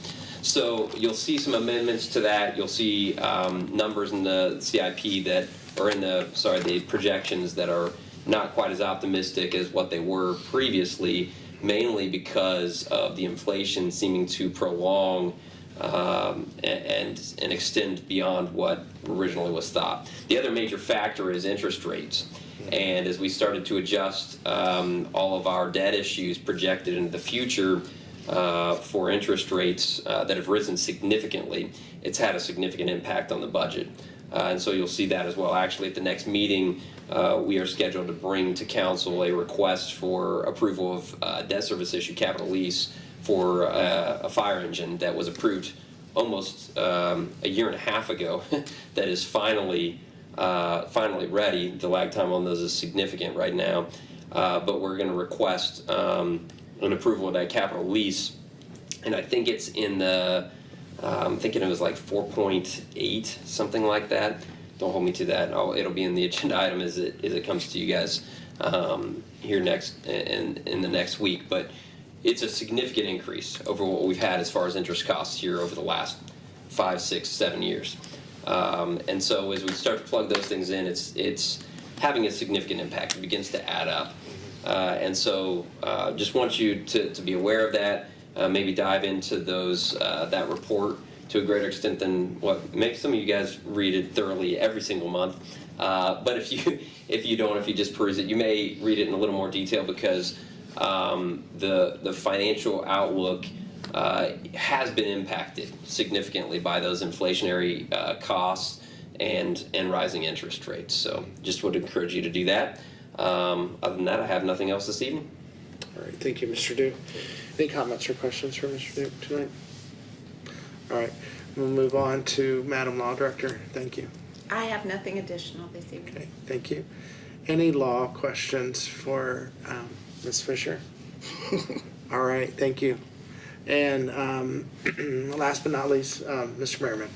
So you'll see some amendments to that. You'll see numbers in the CIP that, or in the projections that are not quite as optimistic as what they were previously, mainly because of the inflation seeming to prolong and extend beyond what originally was thought. The other major factor is interest rates. And as we started to adjust all of our debt issues projected into the future for interest rates that have risen significantly, it's had a significant impact on the budget. And so you'll see that as well. Actually, at the next meeting, we are scheduled to bring to council a request for approval of debt service issue capital lease for a fire engine that was approved almost a year and a half ago that is finally ready. The lag time on those is significant right now, but we're going to request an approval of that capital lease, and I think it's in the I'm thinking it was like 4.8, something like that. Don't hold me to that. It'll be in the agenda item as it comes to you guys here next in the next week. But it's a significant increase over what we've had as far as interest costs here over the last 5, 6, 7 years. And so as we start to plug those things in, it's having a significant impact. It begins to add up. And so just want you to be aware of that. Maybe dive into that report to a greater extent than what makes some of you guys read it thoroughly every single month. But if you just peruse it, you may read it in a little more detail because the financial outlook has been impacted significantly by those inflationary costs and rising interest rates. So just would encourage you to do that. Other than that, I have nothing else this evening. All right, thank you, Mr. Duke. Any comments or questions for Mr. Duke tonight? All right, we'll move on to Madam Law Director. Thank you. I have nothing additional this evening. Okay, thank you. Any law questions for Ms. Fisher? All right, thank you. And last but not least, Mr. Merriman.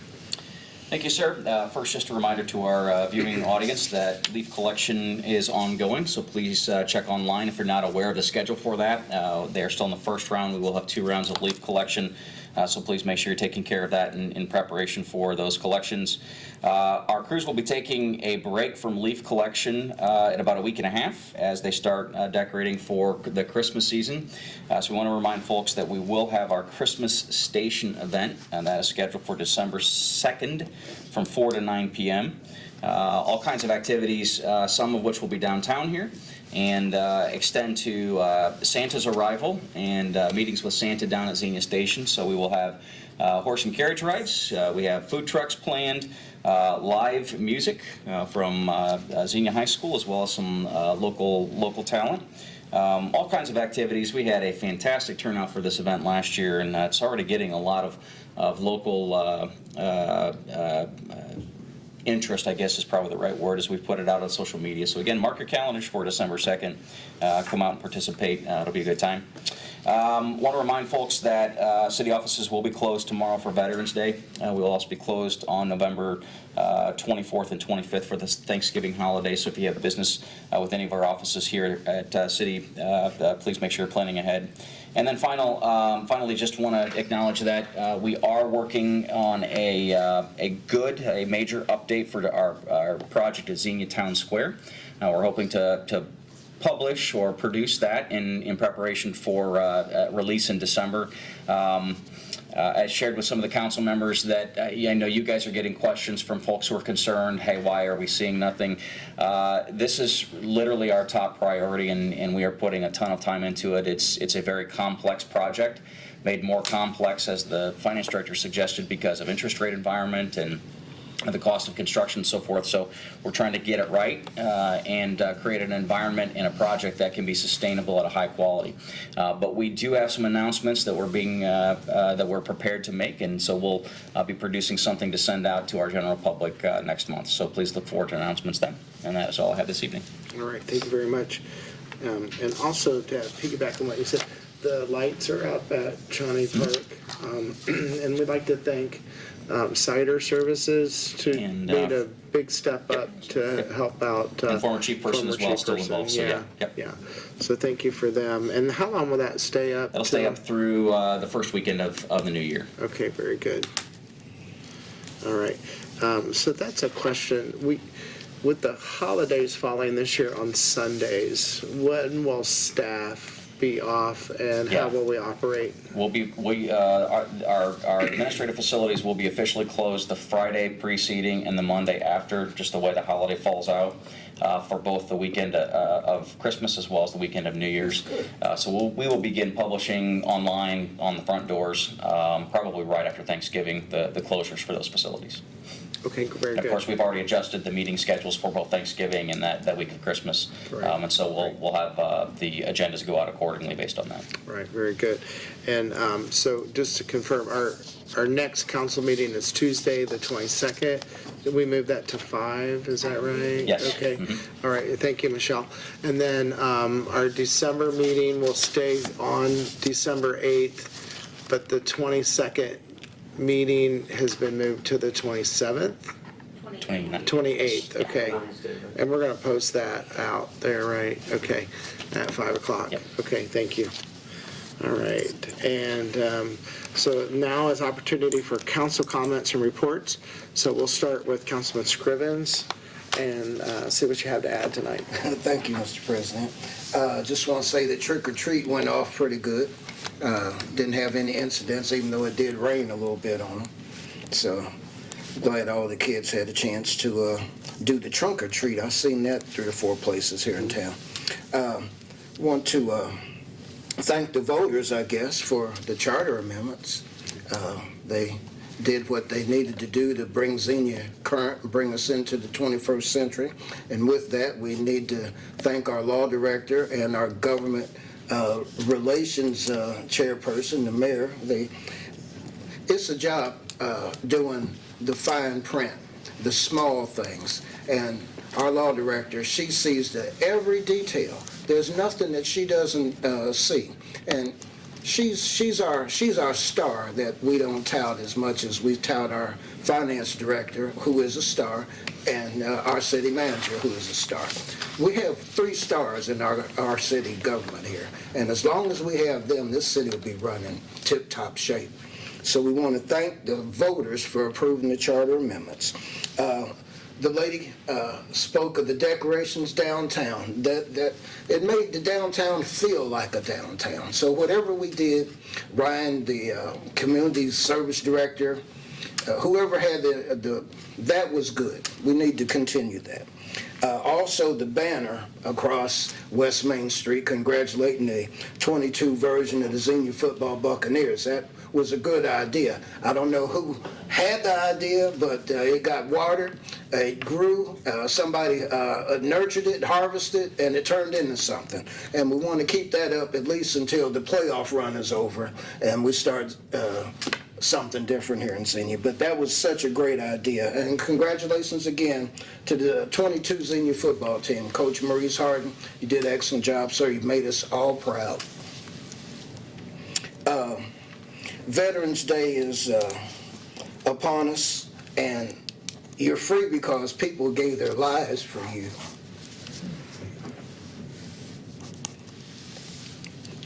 Thank you, sir. First, just a reminder to our viewing audience that leaf collection is ongoing, so please check online if you're not aware of the schedule for that. They're still in the first round. We will have 2 rounds of leaf collection, so please make sure you're taking care of that in preparation for those collections. Our crews will be taking a break from leaf collection in about a week and a half as they start decorating for the Christmas season. So we want to remind folks that we will have our Christmas station event, and that is scheduled for December 2nd from 4 to 9 p.m. All kinds of activities, some of which will be downtown here, and extend to Santa's arrival and meetings with Santa down at Xenia Station. So we will have horse and carriage rides. We have food trucks planned, live music from Xenia High School, as well as some local talent. All kinds of activities. We had a fantastic turnout for this event last year, and it's already getting a lot of local interest, I guess is probably the right word, as we put it out on social media. So again, mark your calendars for December 2nd. Come out and participate. It'll be a good time. Want to remind folks that city offices will be closed tomorrow for Veterans Day. We will also be closed on November 24th and 25th for the Thanksgiving holiday. So if you have business with any of our offices here at City, please make sure you're planning ahead. And then finally, just want to acknowledge that we are working on a major update for our project at Xenia Town Square. We're hoping to publish or produce that in preparation for release in December. I shared with some of the council members that I know you guys are getting questions from folks who are concerned, hey, why are we seeing nothing? This is literally our top priority, and we are putting a ton of time into it. It's a very complex project, made more complex, as the finance director suggested, because of interest rate environment and the cost of construction and so forth. So we're trying to get it right and create an environment and a project that can be sustainable at a high quality. But we do have some announcements that we're prepared to make, and so we'll be producing something to send out to our general public next month. So please look forward to announcements then. And that is all I have this evening. All right, thank you very much. And also to piggyback on what you said, the lights are up at Shawnee Park. And we'd like to thank Cider Services to And, made a big step up to help out. And former chief person as well, still involved, so yeah, yep. Yeah, so thank you for them. And how long will that stay up? That'll stay till? up through the first weekend of the new year. Okay, very good. All right, so that's a question. With the holidays falling this year on Sundays, when will staff be off and Yeah. how will we operate? Our administrative facilities will be officially closed the Friday preceding and the Monday after, just the way the holiday falls out, for both the weekend of Christmas as well as the weekend of New Year's. So we will begin publishing online on the front doors, probably right after Thanksgiving, the closures for those facilities. Okay, very And good. of course, we've already adjusted the meeting schedules for both Thanksgiving and that week of Christmas. Right. And so we'll have the agendas go out accordingly based on that. Right, very good. And so just to confirm, our next council meeting is Tuesday, the 22nd. Did we move that to 5? Is that right? Yes. Okay. Mm-hmm. All right, thank you, Michelle. And then our December meeting will stay on December 8th, but the 22nd meeting has been moved to the 27th? 28th, okay. And we're going to post that out there, right? Okay, at 5 o'clock. Yep. Okay, thank you. All right, and so now is opportunity for council comments and reports. So we'll start with Councilman Scrivens and see what you have to add tonight. Thank you, Mr. President. Just want to say that trick or treat went off pretty good. Didn't have any incidents, even though it did rain a little bit on them. So glad all the kids had a chance to do the trunk or treat. I've seen that 3 or 4 places here in town. Want to thank the voters, I guess, for the charter amendments. They did what they needed to do to bring Xenia current and bring us into the 21st century. And with that, we need to thank our law director and our government relations chairperson, the mayor. It's a job doing the fine print, the small things. And our law director, she sees every detail. There's nothing that she doesn't see. And she's our star that we don't tout as much as we tout our finance director, who is a star, and our city manager, who is a star. We have 3 stars in our city government here, and as long as we have them, this city will be running tip-top shape. So we want to thank the voters for approving the charter amendments. The lady spoke of the decorations downtown. That it made the downtown feel like a downtown. So whatever we did, Ryan, the community service director, whoever had that was good. We need to continue that. Also, the banner across West Main Street congratulating the 22 version of the Xenia Football Buccaneers. That was a good idea. I don't know who had the idea, but it got watered, it grew, somebody nurtured it, harvested, and it turned into something. And we want to keep that up at least until the playoff run is over and we start something different here in Xenia. But that was such a great idea. And congratulations again to the 22 Xenia football team. Coach Maurice Harden, you did an excellent job, sir. You made us all proud. Veterans Day is upon us, and you're free because people gave their lives for you.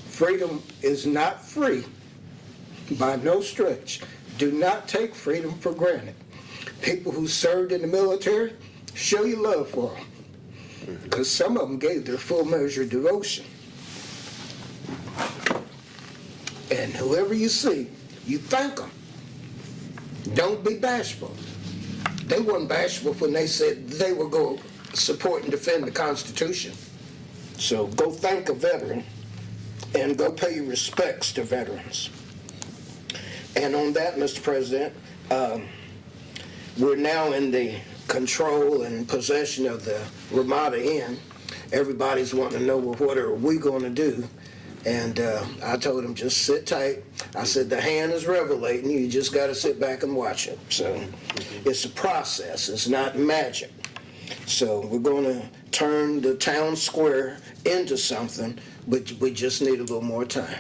Freedom is not free by no stretch. Do not take freedom for granted. People who served in the military, show your love for them, because some of them gave their full measure of devotion. And whoever you see, you thank them. Don't be bashful. They weren't bashful when they said they would go support and defend the Constitution. So go thank a veteran and go pay your respects to veterans. And on that, Mr. President, we're now in the control and possession of the Ramada Inn. Everybody's wanting to know, well, what are we going to do? And I told him, just sit tight. I said, the hand is revelating. You just got to sit back and watch it. So it's a process. It's not magic. So we're going to turn the town square into something, but we just need a little more time.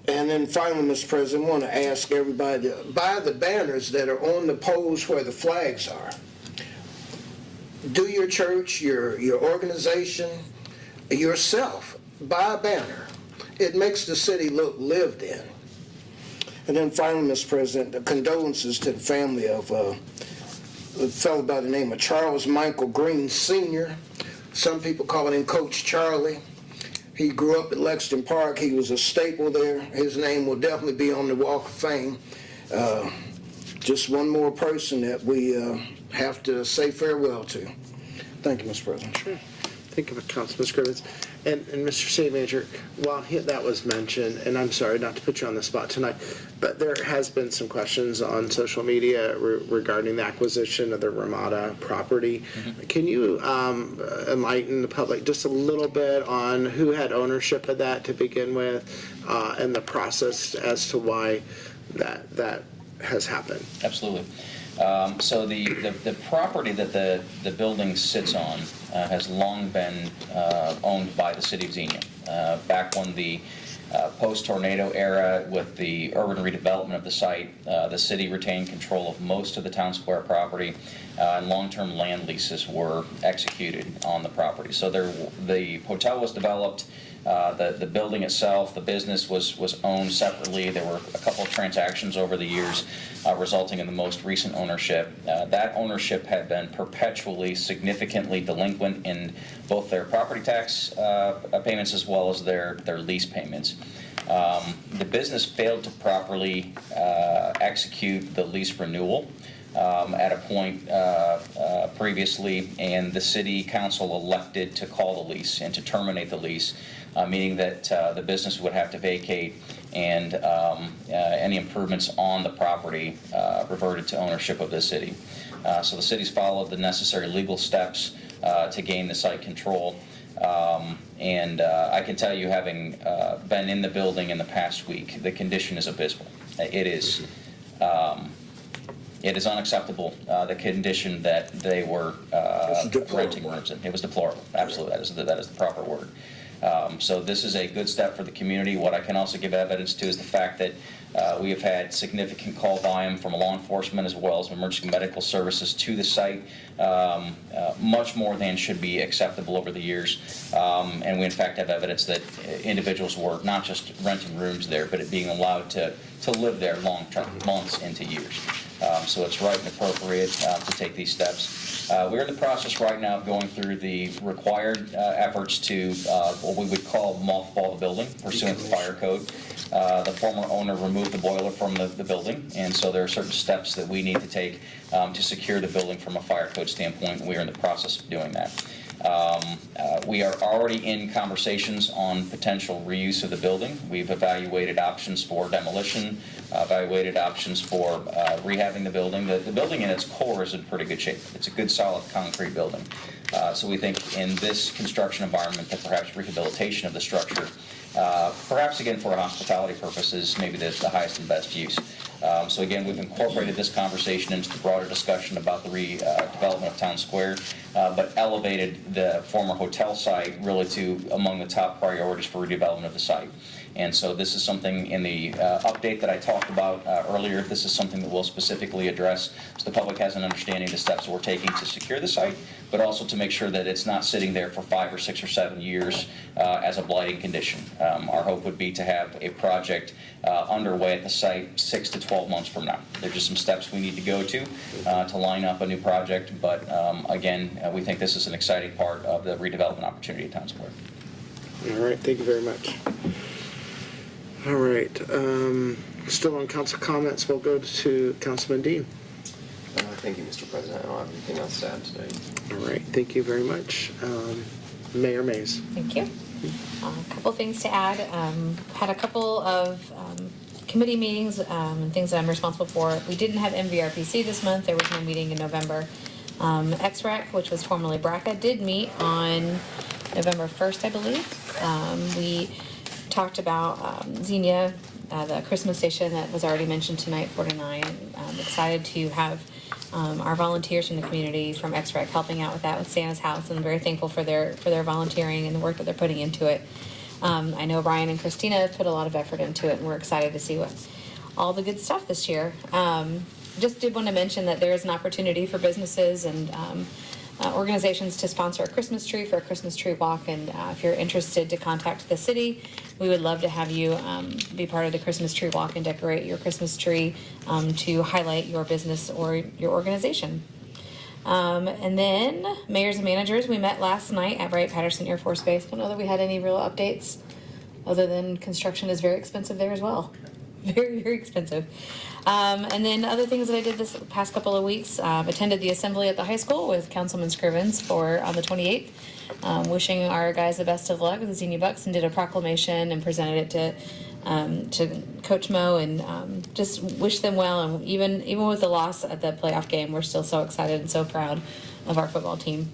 And then finally, Mr. President, I want to ask everybody to buy the banners that are on the poles where the flags are. Do your church, your organization, yourself, buy a banner. It makes the city look lived in. And then finally, Mr. President, the condolences to the family of a fellow by the name of Charles Michael Green Sr. Some people call him Coach Charlie. He grew up at Lexington Park. He was a staple there. His name will definitely be on the Walk of Fame. Just one more person that we have to say farewell to. Thank you, Mr. President. Sure. Thank you, Councilman Scrivens. And Mr. City Manager, while that was mentioned, and I'm sorry not to put you on the spot tonight, but there has been some questions on social media regarding the acquisition of the Ramada property. Mm-hmm. Can you enlighten the public just a little bit on who had ownership of that to begin with, and the process as to why that has happened? Absolutely. So the property that the building sits on has long been owned by the city of Xenia. Back when the post-tornado era with the urban redevelopment of the site, the city retained control of most of the town square property, and long-term land leases were executed on the property. So the hotel was developed. The building itself, the business was owned separately. There were a couple of transactions over the years resulting in the most recent ownership. That ownership had been perpetually significantly delinquent in both their property tax payments as well as their lease payments. The business failed to properly execute the lease renewal at a point previously, and the city council elected to call the lease and to terminate the lease, meaning that the business would have to vacate and any improvements on the property reverted to ownership of the city. So the city's followed the necessary legal steps to gain the site control. And I can tell you, having been in the building in the past week, the condition is abysmal. It is unacceptable, the condition that they were renting rooms in. It was deplorable. Absolutely, that is the proper word. So this is a good step for the community. What I can also give evidence to is the fact that we have had significant call volume from law enforcement as well as emergency medical services to the site, much more than should be acceptable over the years. And we in fact have evidence that individuals were not just renting rooms there, but it being allowed to live there long-term, months into years. So it's right and appropriate to take these steps. We're in the process right now of going through the required efforts to what we would call mothball the building pursuant to fire code. The former owner removed the boiler from the building, and so there are certain steps that we need to take to secure the building from a fire code standpoint, and we are in the process of doing that. We are already in conversations on potential reuse of the building. We've evaluated options for demolition, evaluated options for rehabbing the building. The building in its core is in pretty good shape. It's a good solid concrete building. So we think in this construction environment that perhaps rehabilitation of the structure, perhaps again for hospitality purposes, maybe the highest and best use. So again, we've incorporated this conversation into the broader discussion about the redevelopment of Town Square, but elevated the former hotel site really to among the top priorities for redevelopment of the site. And so this is something in the update that I talked about earlier. This is something that we'll specifically address so the public has an understanding of the steps that we're taking to secure the site, but also to make sure that it's not sitting there for 5 or 6 or 7 years as a blighting condition. Our hope would be to have a project underway at the site 6 to 12 months from now. There's just some steps we need to go to line up a new project, but again, we think this is an exciting part of the redevelopment opportunity at Town Square. All right, thank you very much. All right, still on council comments, we'll go to Councilman Dean. Thank you, Mr. President. I don't have anything else to add today. All right, thank you very much. Mayor Mays. Thank you. A couple things to add. Had a couple of committee meetings and things that I'm responsible for. We didn't have MVRPC this month. There was no meeting in November. XREC, which was formerly BRCA, did meet on November 1st, I believe. We talked about Xenia the Christmas station that was already mentioned tonight, 4 to 9. I'm excited to have our volunteers from the community from XREC helping out with that with Santa's House, and I'm very thankful for their volunteering and the work that they're putting into it. I know Brian and Christina have put a lot of effort into it, and we're excited to see what all the good stuff this year. Just did want to mention that there is an opportunity for businesses and organizations to sponsor a Christmas tree for a Christmas tree walk, and if you're interested to contact the city, we would love to have you be part of the Christmas tree walk and decorate your Christmas tree to highlight your business or your organization. And then mayors and managers, we met last night at Wright-Patterson Air Force Base. Don't know that we had any real updates other than construction is very expensive there as well. Very, very expensive. And then other things that I did this past couple of weeks, attended the assembly at the high school with Councilman Scrivens on the 28th, wishing our guys the best of luck with the Xenia Bucks, and did a proclamation and presented it to Coach Mo, and just wish them well. And even with the loss at the playoff game, we're still so excited and so proud of our football team.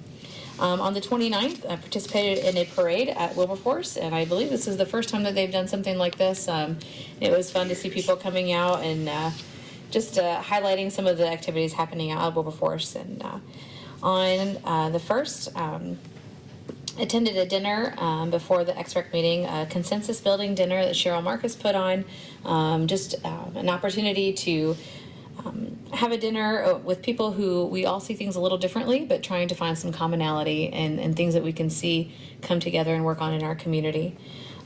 On the 29th, I participated in a parade at Wilberforce, and I believe this is the first time that they've done something like this. It was fun to see people coming out and just highlighting some of the activities happening out at Wilberforce. And on the 1st, attended a dinner before the XREC meeting, a consensus building dinner that Cheryl Marcus put on, just an opportunity to have a dinner with people who we all see things a little differently, but trying to find some commonality and things that we can see come together and work on in our community.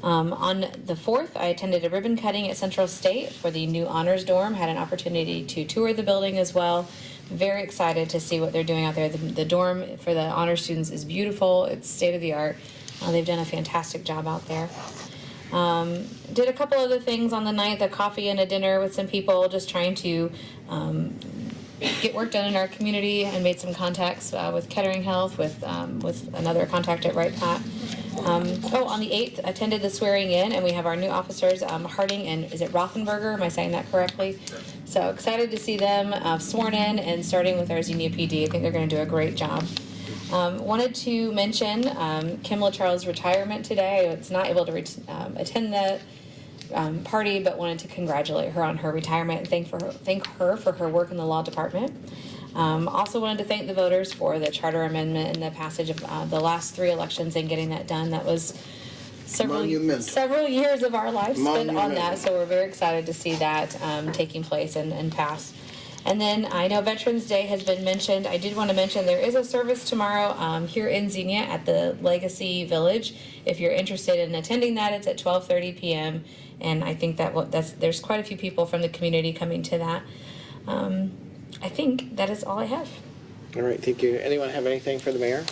On the 4th, I attended a ribbon cutting at Central State for the new honors dorm, had an opportunity to tour the building as well. Very excited to see what they're doing out there. The dorm for the honors students is beautiful. It's state of the art. They've done a fantastic job out there. Did a couple other things on the night, the coffee and a dinner with some people, just trying to get work done in our community, and made some contacts with Kettering Health, with another contact at Wright Pat. On the 8th, attended the swearing in, and we have our new officers, Harding and is it Rothenberger? Am I saying that correctly? So excited to see them sworn in and starting with our Xenia PD. I think they're going to do a great job. Wanted to mention Kim LaCharles' retirement today. I was not able to attend the party, but wanted to congratulate her on her retirement and thank her for her work in the law department. Also wanted to thank the voters for the charter amendment and the passage of the last 3 elections and getting that done. That was several years of our life spent on that, so we're very excited to see that taking place and pass. And then I know Veterans Day has been mentioned. I did want to mention there is a service tomorrow here in Xenia at the Legacy Village. If you're interested in attending that, it's at 12:30 p.m. And I think there's quite a few people from the community coming to that. I think that is all I have. All right, thank you. Anyone have anything for the mayor?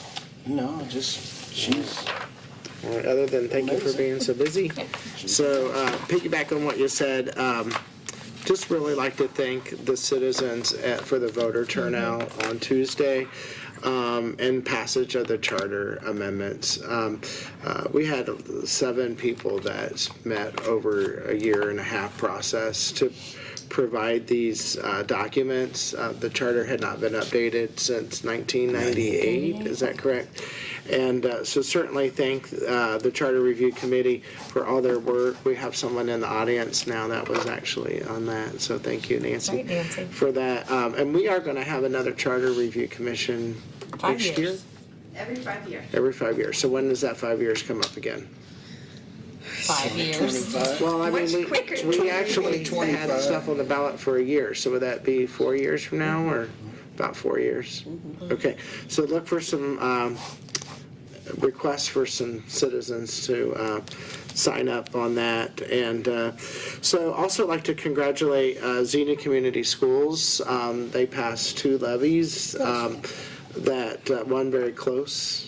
No, just she's All right, other than thank you for being so busy. So piggyback on what you said, just really like to thank the citizens for the voter turnout on Tuesday and passage of the charter amendments. We had 7 people that met over a 1.5-year process to provide these documents. The charter had not been updated since 1998, is that correct? And so certainly thank the Charter Review Committee for all their work. We have someone in the audience now that was actually on that, so thank you, Nancy, for that. And we are going to have another Charter Review Commission next year? Every 5 years. Every 5 years. So when does that 5 years come up again? 5 years. Well, I mean, we actually 25. had stuff on the ballot for a year, so would that be 4 years from now, or about 4 years? Okay, so look for some requests for some citizens to sign up on that. And so also like to congratulate Xenia Community Schools. They passed 2 levies, that one very close.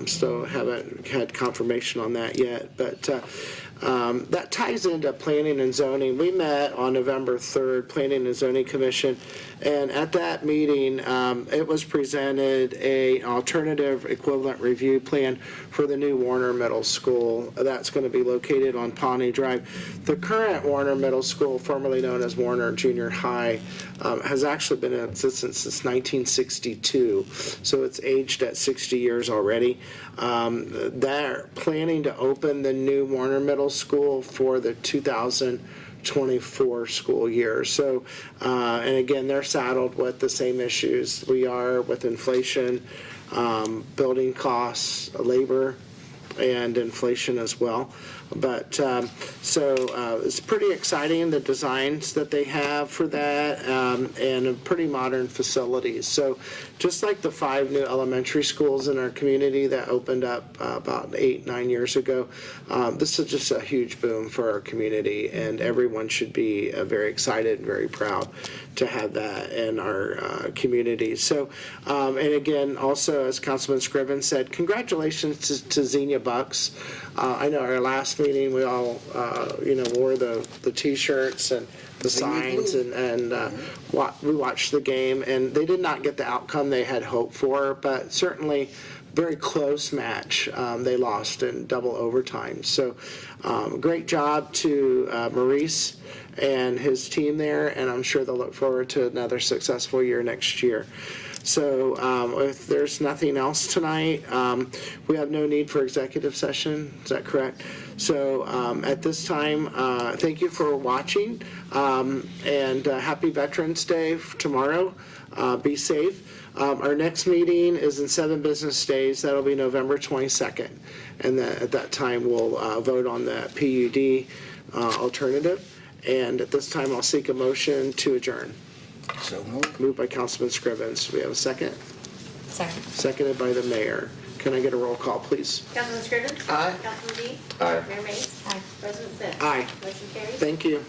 So haven't had confirmation on that yet, but that ties into planning and zoning. We met on November 3rd, Planning and Zoning Commission, and at that meeting, it was presented an alternative equivalent review plan for the new Warner Middle School. That's going to be located on Pawnee Drive. The current Warner Middle School, formerly known as Warner Junior High, has actually been in existence since 1962, so it's aged at 60 years already. They're planning to open the new Warner Middle School for the 24 school year. So, and again, they're saddled with the same issues we are with inflation, building costs, labor, and inflation as well. But it's pretty exciting, the designs that they have for that, and pretty modern facilities. So just like the 5 new elementary schools in our community that opened up about 8-9 years ago, this is just a huge boom for our community, and everyone should be very excited and very proud to have that in our community. So, and again, also as Councilman Scriven said, congratulations to Xenia Bucks. I know our last meeting, we all, wore the T-shirts and the signs, and we watched the game, and they did not get the outcome they had hoped for, but certainly very close match. They lost in double overtime. So great job to Maurice and his team there, and I'm sure they'll look forward to another successful year next year. So if there's nothing else tonight, we have no need for executive session. Is that correct? So at this time, thank you for watching, and happy Veterans Day tomorrow. Be safe. Our next meeting is in 7 business days. That'll be November 22nd. And at that time, we'll vote on the PUD alternative. And at this time, I'll seek a motion to adjourn. So moved. Moved by Councilman Scrivens. Do we have a second? Second. Seconded by the mayor. Can I get a roll call, please? Councilman Scrivens? Aye. Councilman Dean? Aye. Mayor Mays? Aye. President Smith? Aye. Motion carries. Thank you.